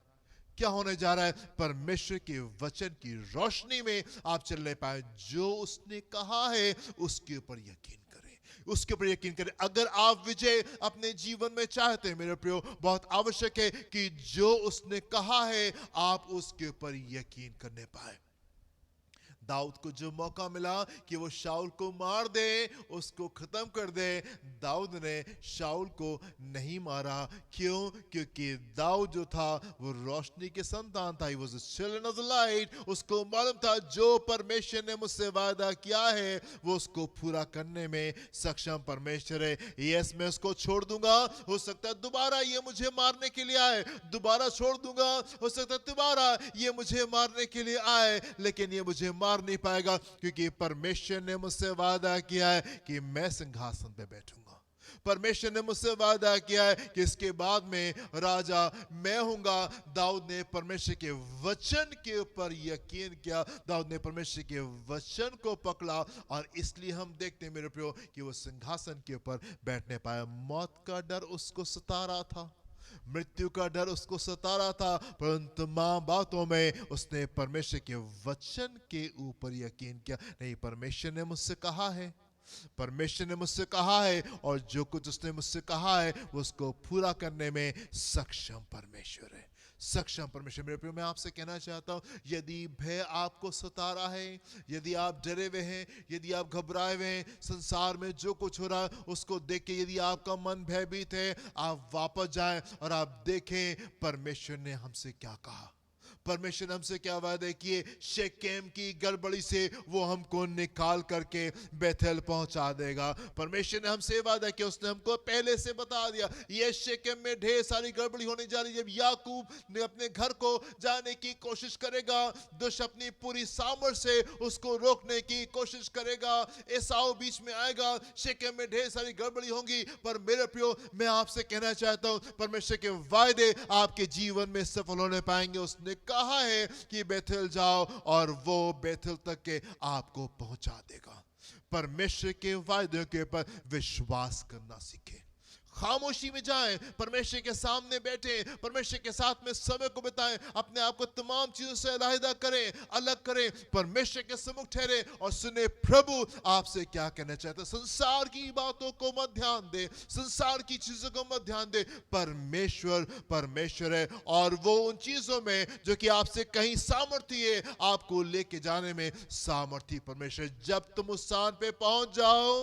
क्या होने जा रहा है। परमेश्वर के वचन की रोशनी में आप चलने पाए। जो उसने कहा है उसके ऊपर यकीन करें, उसके ऊपर यकीन करें। अगर आप विजय अपने जीवन में चाहते हैं मेरे प्रियो, बहुत आवश्यक है कि जो उसने कहा है आप उसके ऊपर यकीन करने पाए। दाऊद को जो मौका मिला कि वो शाऊल को मार दे, उसको खत्म कर दे, दाऊद ने शाऊल को नहीं मारा। क्यों? क्योंकि दाऊद जो था वो रोशनी के संतान था। He was a children of the light। उसको मालूम था जो परमेश्वर ने मुझसे वादा किया है वो उसको पूरा करने में सक्षम परमेश्वर है। यस, मैं उसको छोड़ दूंगा, हो सकता है दोबारा ये मुझे मारने के लिए आए, दोबारा छोड़ दूंगा, हो सकता है दोबारा ये मुझे मारने के लिए आए, लेकिन ये मुझे मार नहीं पाएगा क्योंकि परमेश्वर ने मुझसे वादा किया है कि मैं सिंहासन पे बैठूंगा। परमेश्वर ने मुझसे वादा किया है कि इसके बाद में राजा मैं हूंगा। दाऊद ने परमेश्वर के वचन के ऊपर यकीन किया, दाऊद ने परमेश्वर के वचन को पकड़ा और इसलिए हम देखते हैं मेरे प्रियो कि वो सिंहासन के ऊपर बैठने पाया। मौत का डर उसको सता रहा था, मृत्यु का डर उसको सता रहा था, परंतु तमाम बातों में उसने परमेश्वर के वचन के ऊपर यकीन किया। नहीं, परमेश्वर ने मुझसे कहा है, परमेश्वर ने मुझसे कहा है और जो कुछ उसने मुझसे कहा है वो उसको पूरा करने में सक्षम परमेश्वर है, सक्षम परमेश्वर। मेरे प्रिय, मैं आपसे कहना चाहता हूं, यदि भय आपको सता रहा है, यदि आप डरे हुए हैं, यदि आप घबराए हुए हैं, संसार में जो कुछ हो रहा है उसको देख के यदि आपका मन भयभीत है, आप वापस जाएं और आप देखें परमेश्वर ने हमसे क्या कहा, परमेश्वर ने हमसे क्या वादे किए। शेकेम की गड़बड़ी से वो हमको निकाल करके बेथेल पहुंचा देगा। परमेश्वर ने हमसे वादा किया, उसने हमको पहले से बता दिया ये शेकेम में ढेर सारी गड़बड़ी होने जा रही है। जब याकूब ने अपने घर को जाने की कोशिश करेगा, दुष्ट अपनी पूरी सामर्थ से उसको रोकने की कोशिश करेगा, एसाव बीच में आएगा, शेकेम में ढेर सारी गड़बड़ी होंगी। पर मेरे प्रियो, मैं आपसे कहना चाहता हूं, परमेश्वर के वायदे आपके जीवन में सफल होने पाएंगे। उसने कहा है कि बेथेल जाओ और वो बेथेल तक के आपको पहुंचा देगा। परमेश्वर के वायदों के ऊपर विश्वास करना सीखें, खामोशी में जाएं, परमेश्वर के सामने बैठे, परमेश्वर के साथ में समय को बिताएं, अपने आप को तमाम चीजों से अलग करें, अलग करें, परमेश्वर के सम्मुख ठहरे और सुने प्रभु आपसे क्या कहना चाहते हैं। संसार की बातों को मत ध्यान दे, संसार की चीजों को मत ध्यान दे। परमेश्वर है और वो उन चीजों में जो कि आपसे कहीं सामर्थ्य है, आपको लेके जाने में सामर्थ्य परमेश्वर। जब तुम उस स्थान पे पहुंच जाओ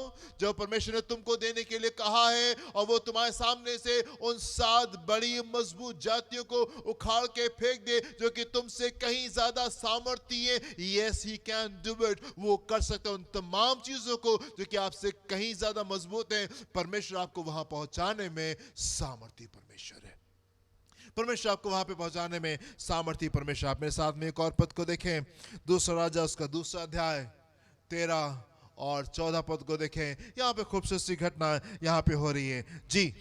जो परमेश्वर ने तुमको देने के लिए कहा है, और वो तुम्हारे सामने से उन 7 बड़ी मजबूत जातियों को उखाड़ के फेंक दे जो कि तुमसे कहीं ज्यादा सामर्थ्य है, yes he can do it, वो कर सकते हैं उन तमाम चीजों को जो कि आपसे कहीं ज्यादा मजबूत है। परमेश्वर आपको वहां पहुंचाने में सामर्थ्य परमेश्वर है, परमेश्वर आपको वहां पे पहुंचाने में सामर्थ्य परमेश्वर। आप मेरे साथ में एक और पद को देखें, दूसरा राजा उसका दूसरा अध्याय 13 और 14 पद को देखें। यहाँ पे खूबसूरत सी घटना यहाँ पे हो रही है जी।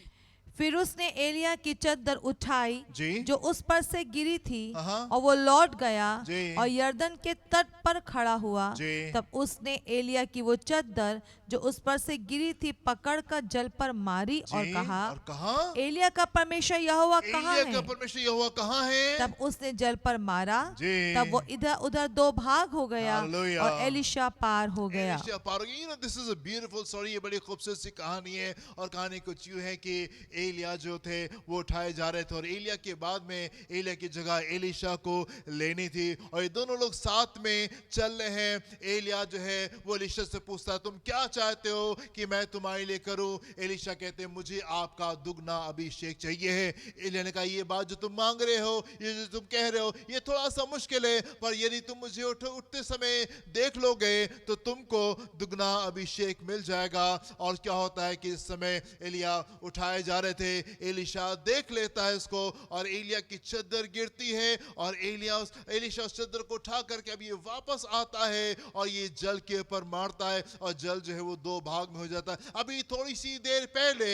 फिर उसने एलिया की चद्दर उठाई जी। जो उस पर से गिरी थी, हाँ। और वो लौट गया जी। और यरदन के तट पर खड़ा हुआ। जी। तब उसने एलिया की वो चद्दर जो उस पर से गिरी थी पकड़कर जल पर मारी और जी, कहा, और कहा, एलिया का परमेश्वर यहोवा कहाँ एलिया का है? परमेश्वर यहोवा कहाँ है? तब उसने जल पर मारा, जी। तब वो इधर उधर 2 भाग हो गया Hallelujah. और एलिशा पार हो गया। एलिशा पार हो गया। You know, this is a beautiful story, ये बड़ी खूबसूरत सी कहानी है। और कहानी कुछ यूं है कि एलिया जो थे वो उठाए जा रहे थे, और एलिया के बाद में एलिया की जगह एलिशा को लेनी थी, और ये दोनों लोग साथ में चल रहे हैं। एलिया जो है वो एलिशा से पूछता है, तुम क्या चाहते हो कि मैं तुम्हारे लिए करूं? एलिशा कहते हैं, मुझे आपका दुगना अभिषेक चाहिए है। एलिया ने कहा, ये बात जो तुम मांग रहे हो, ये जो तुम कह रहे हो, ये थोड़ा सा मुश्किल है, पर यदि तुम मुझे उठते समय देख लोगे तो तुमको दुगना अभिषेक मिल जाएगा। और क्या होता है कि इस समय एलिया उठाए जा रहे थे, एलिशा देख लेता है इसको, और एलिया की चद्दर गिरती है, और एलिशा उस चद्दर को उठा करके अब ये वापस आता है और ये जल के ऊपर मारता है, और जल जो है वो 2 भाग में हो जाता है। अभी थोड़ी सी देर पहले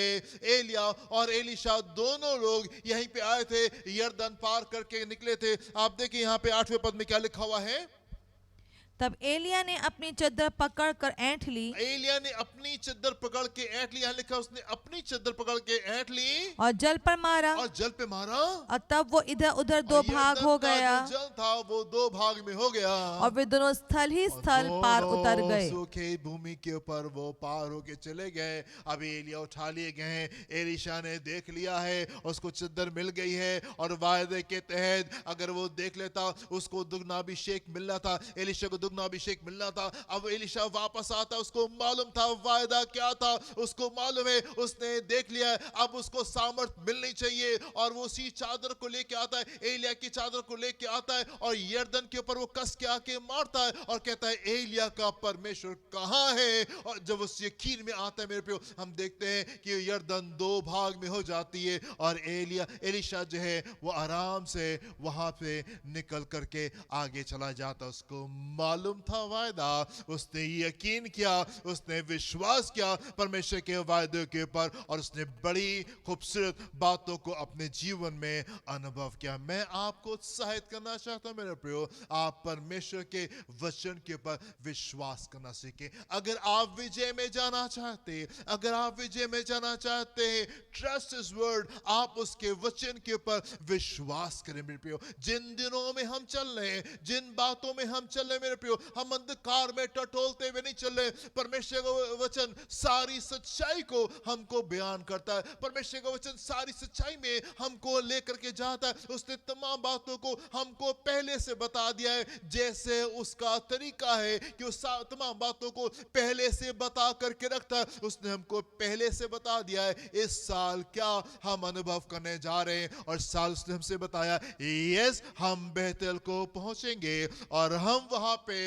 एलिया और एलिशा दोनों लोग यहीं पे आए थे, यरदन पार करके निकले थे। आप देखिए यहाँ पे 8वें पद में क्या लिखा हुआ है। तब एलिया ने अपनी चद्दर पकड़कर ऐंठ ली, एलिया ने अपनी चद्दर पकड़ के ऐंठ ली। यहाँ लिखा उसने अपनी चद्दर पकड़ के ऐंठ ली और जल पर मारा, और जल पे मारा, और तब वो इधर उधर 2 और भाग यरदन हो का गया, जो जल था वो 2 भाग में हो गया, और वे दोनों स्थल ही स्थल पार उतर गए। सूखे भूमि के ऊपर वो पार होके चले गए। अभी एलिया उठा लिए गए हैं, एलिशा ने देख लिया है, उसको चद्दर मिल गई है, और वायदे के तहत अगर वो देख लेता उसको दुगना अभिषेक मिलना था, एलिशा को दुगना अभिषेक मिलना था। अब एलिशा वापस आता, उसको मालूम था वायदा क्या था, उसको मालूम है, उसने देख लिया है, अब उसको सामर्थ मिलनी चाहिए। और वो उसी चादर को लेके आता है, एलिया की चादर को लेके आता है, और यरदन के ऊपर वो कस के आके मारता है और कहता है, एलिया का परमेश्वर कहाँ है? और जब उस यकीन में आता है मेरे प्रियो, हम देखते हैं कि यरदन 2 भाग में हो जाती है, और एलिशा जो है वो आराम से वहां पे निकल करके आगे चला जाता। उसको मालूम था वायदा, उसने यकीन किया, उसने विश्वास किया परमेश्वर के वायदे के ऊपर, और उसने बड़ी खूबसूरत बातों को अपने जीवन में अनुभव किया। मैं आपको उत्साहित करना चाहता हूं मेरे प्रियो, आप परमेश्वर के वचन के ऊपर विश्वास करना सीखें। अगर आप विजय में जाना चाहते, अगर आप विजय में जाना चाहते हैं, ट्रस्ट हिज वर्ड, आप उसके वचन के ऊपर विश्वास करें मेरे प्रियो। जिन दिनों में हम चल रहे हैं, जिन बातों में हम चल रहे हैं मेरे प्रियो, हम अंधकार में टटोलते हुए नहीं चल रहे। परमेश्वर का वचन सारी सच्चाई को हमको बयान करता है, परमेश्वर का वचन सारी सच्चाई में हमको लेकर के जाता है। उसने तमाम बातों को हमको पहले से बता दिया है, जैसे उसका तरीका है कि उस तमाम बातों को पहले से बता करके रखता है। उसने हमको पहले से बता दिया है इस साल क्या हम अनुभव करने जा रहे हैं, और साल उसने हमसे बताया, यस हम बेतेल को पहुंचेंगे, और हम वहां पे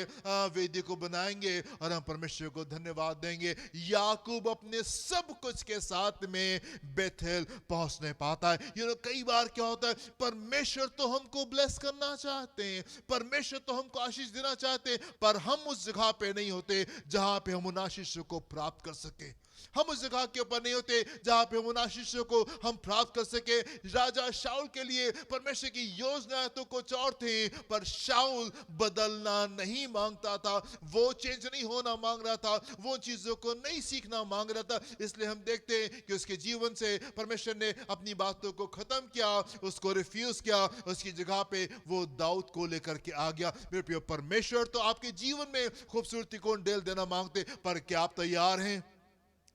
वेदी को बनाएंगे, और हम परमेश्वर को धन्यवाद देंगे। याकूब अपने सब कुछ के साथ में बेतेल पहुंचने पाता है। कई बार क्या होता है, परमेश्वर तो हमको ब्लेस करना चाहते हैं, परमेश्वर तो हमको आशीष देना चाहते हैं, पर हम उस जगह पे नहीं होते जहां पे हम उन आशीषों को प्राप्त कर सके। हम उस जगह के ऊपर नहीं होते जहां पे उन आशीषों को हम प्राप्त कर सके। राजा शाऊल के लिए परमेश्वर की योजना तो कुछ और थी, पर शाऊल बदलना नहीं मांगता था, वो चेंज नहीं होना मांग रहा था, वो चीजों को नहीं सीखना मांग रहा था। इसलिए हम देखते हैं कि उसके जीवन से परमेश्वर ने अपनी बातों को खत्म किया, उसको रिफ्यूज किया, उसकी जगह पे वो दाऊद को लेकर के आ गया। मेरे प्रिय, परमेश्वर तो आपके जीवन में खूबसूरती को डेल देना मांगते, पर क्या आप तैयार हैं?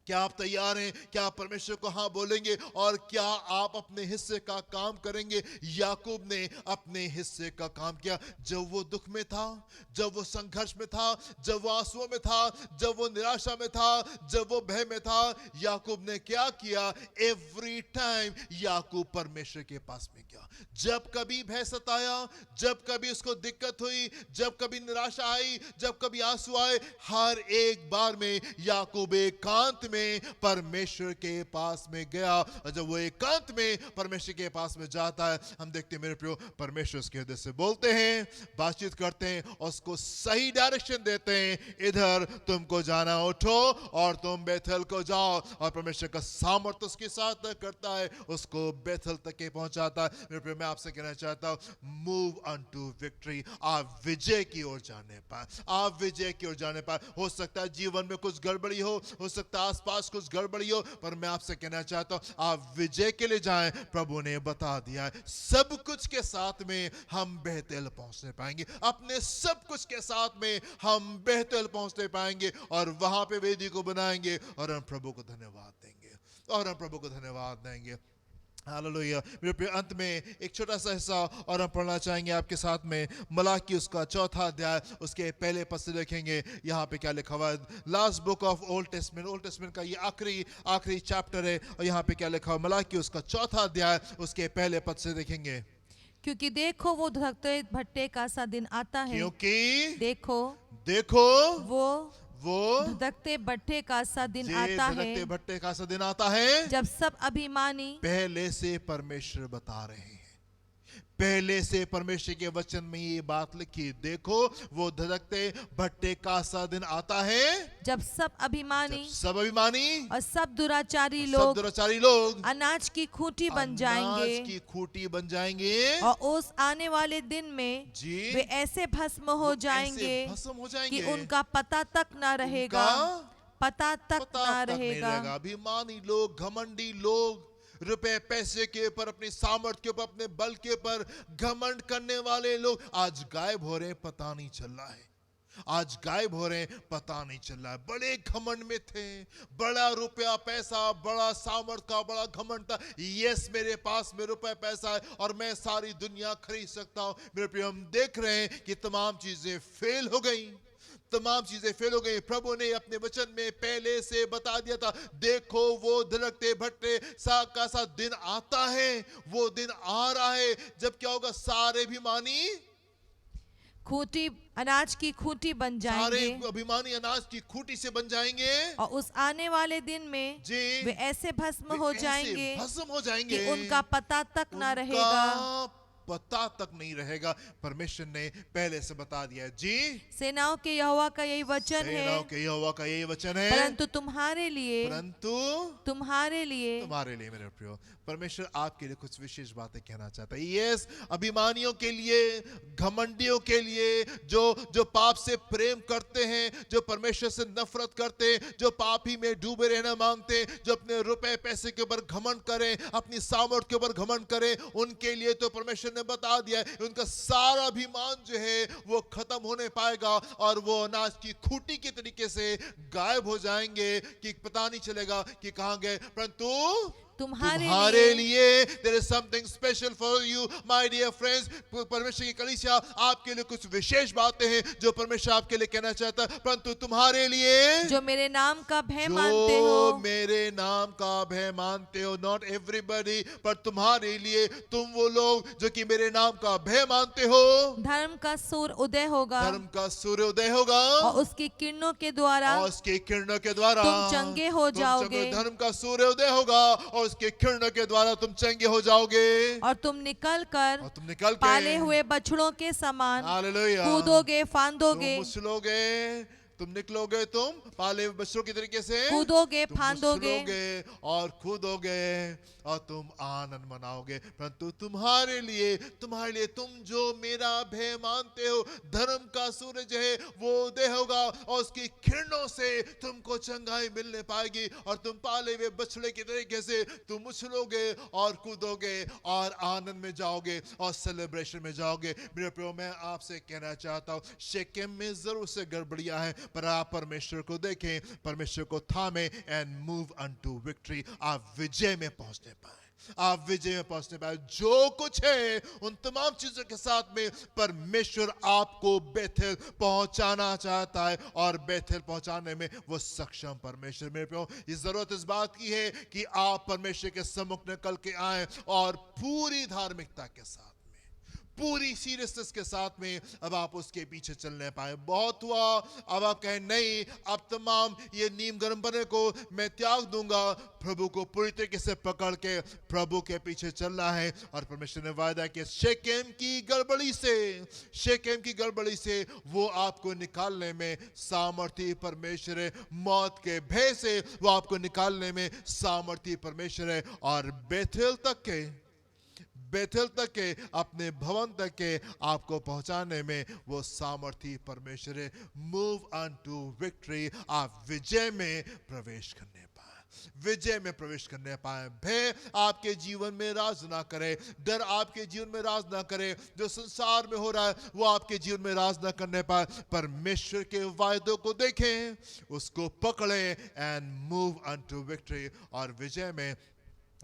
क्या आप तैयार हैं? क्या आप परमेश्वर को हाँ बोलेंगे? और क्या आप अपने हिस्से का काम करेंगे? याकूब ने अपने हिस्से का काम किया। जब वो दुख में था, जब वो संघर्ष में था, जब वो आंसुओं में था, जब वो निराशा में था, जब वो भय में था, याकूब ने क्या किया? एवरी टाइम याकूब परमेश्वर के पास में गया। जब कभी भय सताया, जब कभी उसको दिक्कत हुई, जब कभी निराशा आई, जब कभी आंसू आए, हर एक बार में याकूब एकांत में परमेश्वर के पास में गया। और जब वो एकांत में परमेश्वर के पास में जाता है, हम देखते हैं मेरे प्रियो, परमेश्वर उसके हृदय से बोलते हैं, बातचीत करते हैं, और उसको सही डायरेक्शन देते हैं। इधर तुमको जाना, उठो और तुम बेथेल को जाओ। और परमेश्वर का सामर्थ्य उसके साथ करता है, उसको बेथेल तक के पहुंचाता है। मेरे प्रियो, मैं आपसे कहना चाहता हूं, मूव अनटू विक्ट्री। आप विजय की ओर जाने पाए, आप विजय की ओर जाने पाए। हो सकता है जीवन में कुछ गड़बड़ी हो सकता है आसपास कुछ गड़बड़ी हो, पर मैं आपसे कहना चाहता हूं, आप विजय के लिए जाएं। प्रभु ने बता दिया है, सब कुछ के साथ में हम बेतेल पहुंचने पाएंगे, अपने सब कुछ के साथ में हम बेतेल पहुंचने पाएंगे, और वहां पे वेदी को बनाएंगे, और हम प्रभु को धन्यवाद देंगे, और हम प्रभु को धन्यवाद देंगे। हालेलुया। मेरे प्रिय, अंत में एक छोटा सा हिस्सा और हम पढ़ना चाहेंगे आपके साथ में। मलाकी उसका चौथा अध्याय, उसके पहले पद से देखेंगे यहाँ पे क्या लिखा हुआ है। Last book of old testament, old testament का ये आखिरी चैप्टर है, और यहाँ पे क्या लिखा हुआ, मलाकी उसका चौथा अध्याय, उसके पहले पद से देखेंगे। क्योंकि देखो वो धधकते भट्टे का सा दिन आता है, क्योंकि देखो वो वो धधकते भट्टे का सा दिन जे आता धड़कते है, भट्टे का सा दिन आता है, जब सब अभिमानी, पहले से परमेश्वर बता रहे हैं, पहले से परमेश्वर के वचन में ये बात लिखी। देखो वो धधकते भट्टे का सा दिन आता है, जब सब अभिमानी सब अभिमानी और सब दुराचारी सब लोग अनाज की खूंटी बन अनाज जाएंगे, की खूंटी बन जाएंगे, और उस आने वाले दिन में जी वे ऐसे भस्म हो जाएंगे ऐसे भस्म हो जाएंगे कि उनका पता तक ना रहेगा, पता तक ना रहेगा। अभिमानी लोग, घमंडी लोग, रुपए पैसे के ऊपर, अपनी सामर्थ्य के ऊपर, अपने बल के ऊपर घमंड करने वाले लोग आज गायब हो रहे हैं, पता नहीं चल रहा है। आज गायब हो रहे हैं, पता नहीं चल रहा है। बड़े घमंड में थे, बड़ा रुपया पैसा, बड़ा सामर्थ्य का बड़ा घमंड था। यस, मेरे पास में रुपया पैसा है और मैं सारी दुनिया खरीद सकता हूं। मेरे प्रिय, हम देख रहे हैं कि तमाम चीजें फेल हो गई, तमाम चीजें फेल हो गई। प्रभु ने अपने वचन में पहले से बता दिया था, देखो वो धड़कते भट्टे का सा दिन आता है, वो दिन आ रहा है, जब क्या होगा, सारे अभिमानी खूंटी, अनाज की खूंटी बन सारे जाएंगे, अभिमानी अनाज की खूंटी से बन जाएंगे, और उस आने वाले दिन में जी वे ऐसे भस्म हो जाएंगे भस्म हो जाएंगे कि उनका पता तक ना उनका रहेगा, पता तक नहीं रहेगा। परमेश्वर ने पहले से बता दिया। जी, सेनाओं के यहोवा का यही वचन सेनाओं है, के यहोवा का यही वचन है, परंतु तुम्हारे लिए तुम्हारे लिए मेरे प्रियो, परमेश्वर आपके लिए कुछ विशेष बातें कहना चाहता है। यस, अभिमानियों के लिए, घमंडियों के लिए, जो पाप से प्रेम करते हैं, जो परमेश्वर से नफरत करते हैं, जो पाप ही में डूबे रहना मांगते हैं, जो अपने रुपए पैसे के ऊपर घमंड करें, अपनी सामर्थ्य के ऊपर घमंड करें, उनके लिए तो परमेश्वर ने बता दिया है, उनका सारा अभिमान जो है वो खत्म होने पाएगा, और वो अनाज की खूंटी के तरीके से गायब हो जाएंगे कि पता नहीं चलेगा कि कहां गए। परंतु तुम्हारे लिए there is something special for you, my dear friends। परमेश्वर की कलीसिया, आपके लिए कुछ विशेष बातें हैं जो परमेश्वर आपके लिए कहना चाहता है। परंतु तुम्हारे लिए जो मेरे नाम का भय मानते हो, मेरे नाम का भय मानते हो, नॉट एवरीबॉडी, पर तुम्हारे लिए, तुम वो लोग जो कि मेरे नाम का भय मानते हो, धर्म का सूर्य उदय होगा, धर्म का सूर्य उदय होगा, और उसकी किरणों के द्वारा तुम चंगे हो जाओगे, धर्म का सूर्य उदय होगा और उसके किरणों के द्वारा तुम चंगे हो जाओगे, और तुम निकल कर पाले हुए बछड़ों के समान हालेलुया कूदोगे, फांदोगे, उछलोगे, तुम निकलोगे, तुम पाले हुए बच्चों की तरीके से कूदोगे, तुम फांदोगे उछलोगे और कूदोगे और तुम आनंद मनाओगे। परंतु तुम्हारे लिए तुम जो मेरा भय मानते हो, धर्म का सूरज है वो उदय होगा और उसकी किरणों से तुमको चंगाई मिलने पाएगी और तुम पाले हुए बछड़े की तरीके से तुम उछलोगे और कूदोगे और आनंद में जाओगे और सेलिब्रेशन में जाओगे। मेरे प्रियो, मैं आपसे कहना चाहता हूँ, शेकेम में जरूर से गड़बड़ियां हैं, पर आप परमेश्वर को देखें, परमेश्वर को थामे एंड मूव अनटू विक्ट्री। आप विजय में पहुंचने पाए, आप विजय में पहुंचने पाए। जो कुछ है उन तमाम चीजों के साथ में परमेश्वर आपको बेथेल पहुंचाना चाहता है और बेथेल पहुंचाने में वो सक्षम परमेश्वर। मेरे प्रियो, ये जरूरत इस बात की है कि आप परमेश्वर के सम्मुख निकल के आए और पूरी धार्मिकता के साथ, पूरी सीरियसनेस के साथ में अब आप उसके पीछे चलने पाए। बहुत हुआ, अब आप कहें नहीं, अब तमाम ये नीम गर्म पने को मैं त्याग दूंगा, प्रभु को पूरी तरीके से पकड़ के प्रभु के पीछे चलना है। और परमेश्वर ने वायदा किया, शेकेम की गड़बड़ी से वो आपको निकालने में सामर्थी परमेश्वर है। मौत के भय से वो आपको निकालने में सामर्थी परमेश्वर है और बेथेल तक के अपने भवन तक के आपको पहुंचाने में वो सामर्थी परमेश्वर है। Move on to victory. आप विजय में प्रवेश करने पाए। भय आपके जीवन में राज ना करे, डर आपके जीवन में राज ना करे, जो संसार में हो रहा है वो आपके जीवन में राज ना करने पाए। परमेश्वर के वायदों को देखें, उसको पकड़े and move on to victory, और विजय में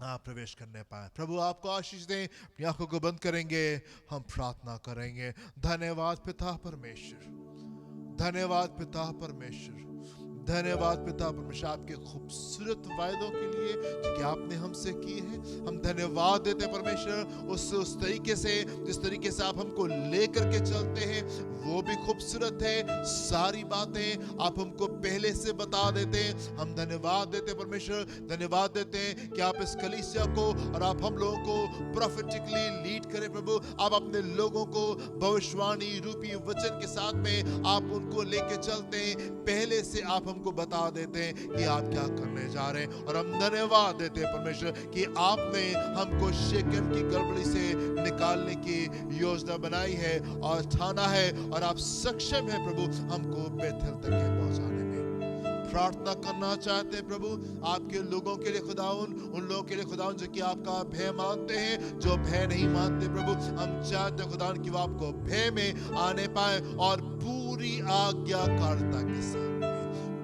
आप प्रवेश करने पाए। प्रभु आपको आशीष दें। अपनी आंखों को बंद करेंगे, हम प्रार्थना करेंगे। धन्यवाद पिता परमेश्वर, धन्यवाद पिता परमेश्वर, धन्यवाद पिता परमेश्वर आपके खूबसूरत वायदों के लिए जो कि आपने हमसे किए हैं। हम धन्यवाद देते हैं परमेश्वर उस तरीके से, जिस तरीके से आप हमको लेकर के चलते हैं वो भी खूबसूरत है। सारी बातें आप हमको पहले से बता देते हैं। हम धन्यवाद देते हैं परमेश्वर, धन्यवाद देते हैं कि आप इस कलीसिया को और आप हम लोगों को प्रोफेटिकली लीड करें। प्रभु आप अपने लोगों को भविष्यवाणी रूपी वचन के साथ में आप उनको लेके चलते हैं, पहले से आप हमको बता देते हैं कि आप क्या करने जा रहे हैं। और हम धन्यवाद देते हैं परमेश्वर कि आपने हमको शेकेम की गड़बड़ी से निकालने की योजना बनाई है और ठाना है, और आप सक्षम हैं प्रभु हमको बेथेल तक के पहुंचाने में। प्रार्थना करना चाहते हैं प्रभु आपके लोगों के लिए खुदाउन, उन लोगों के लिए खुदाउन जो कि आपका भय मानते हैं, जो भय नहीं मानते प्रभु, हम चाहते हैं खुदाउन कि वो आपको भय में आने पाए और पूरी आज्ञाकारिता के साथ,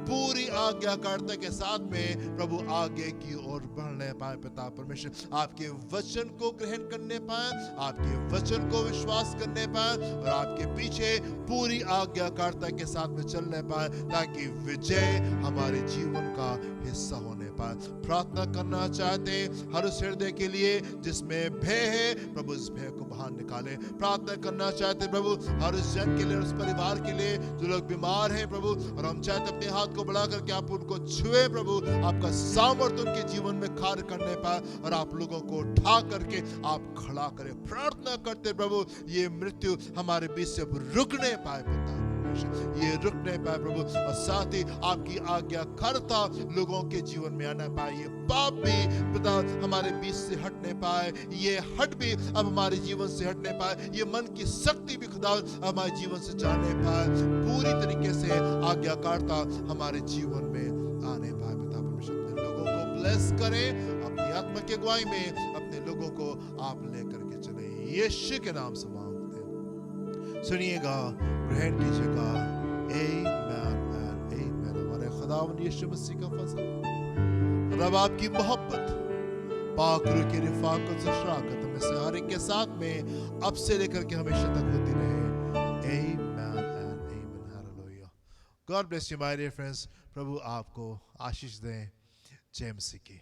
पूरी आज्ञाकारिता के साथ में प्रभु आगे की ओर बढ़ने पाए। पिता परमेश्वर आपके वचन को ग्रहण करने पाए, आपके वचन को विश्वास करने पाए और आपके पीछे पूरी आज्ञाकारिता के साथ में चलने पाए, ताकि विजय हमारे जीवन का हिस्सा होने पाए। प्रार्थना करना चाहते हैं हर उस हृदय के लिए जिसमें भय है, प्रभु इस भय को बाहर निकाले। प्रार्थना करना चाहते हैं प्रभु हर उस जन के लिए, उस परिवार के लिए जो लोग बीमार हैं प्रभु, और हम चाहते अपने हाथ को बढ़ा करके आप उनको छुए प्रभु, आपका सामर्थ्य उनके जीवन में कार्य करने पाए और आप लोगों को उठा करके आप खड़ा करें। प्रार्थना करते प्रभु ये मृत्यु हमारे बीच से रुकने पाए पिता, ये रुकने पाए प्रभु, और साथ ही आपकी आज्ञाकारिता लोगों के जीवन में आना पाए। ये पाप भी पिता हमारे बीच से हटने पाए, ये हट भी अब हमारे जीवन से हटने पाए, ये मन की शक्ति भी खुदा हमारे जीवन से जाने पाए, पूरी तरीके से आज्ञाकारिता हमारे जीवन में आने पाए। पिता परमेश्वर अपने लोगों को ब्लेस करें, अपनी आत्मा की अगुवाई में अपने लोगों को आप लेकर के चले। यीशु के नाम से मांगते हैं, सुनिएगा, ग्रहण कीजिएगा। आमीन आमीन। हमारे खुदावंद यीशु मसीह का फजल, रब आपकी मोहब्बत, पाक रूह की रिफाकत से शराकत में से हर एक के साथ में अब से लेकर के हमेशा तक होती रहे। आमीन आमीन। Hallelujah. God bless you my dear friends. प्रभु आपको आशीष दें। जय मसीह की।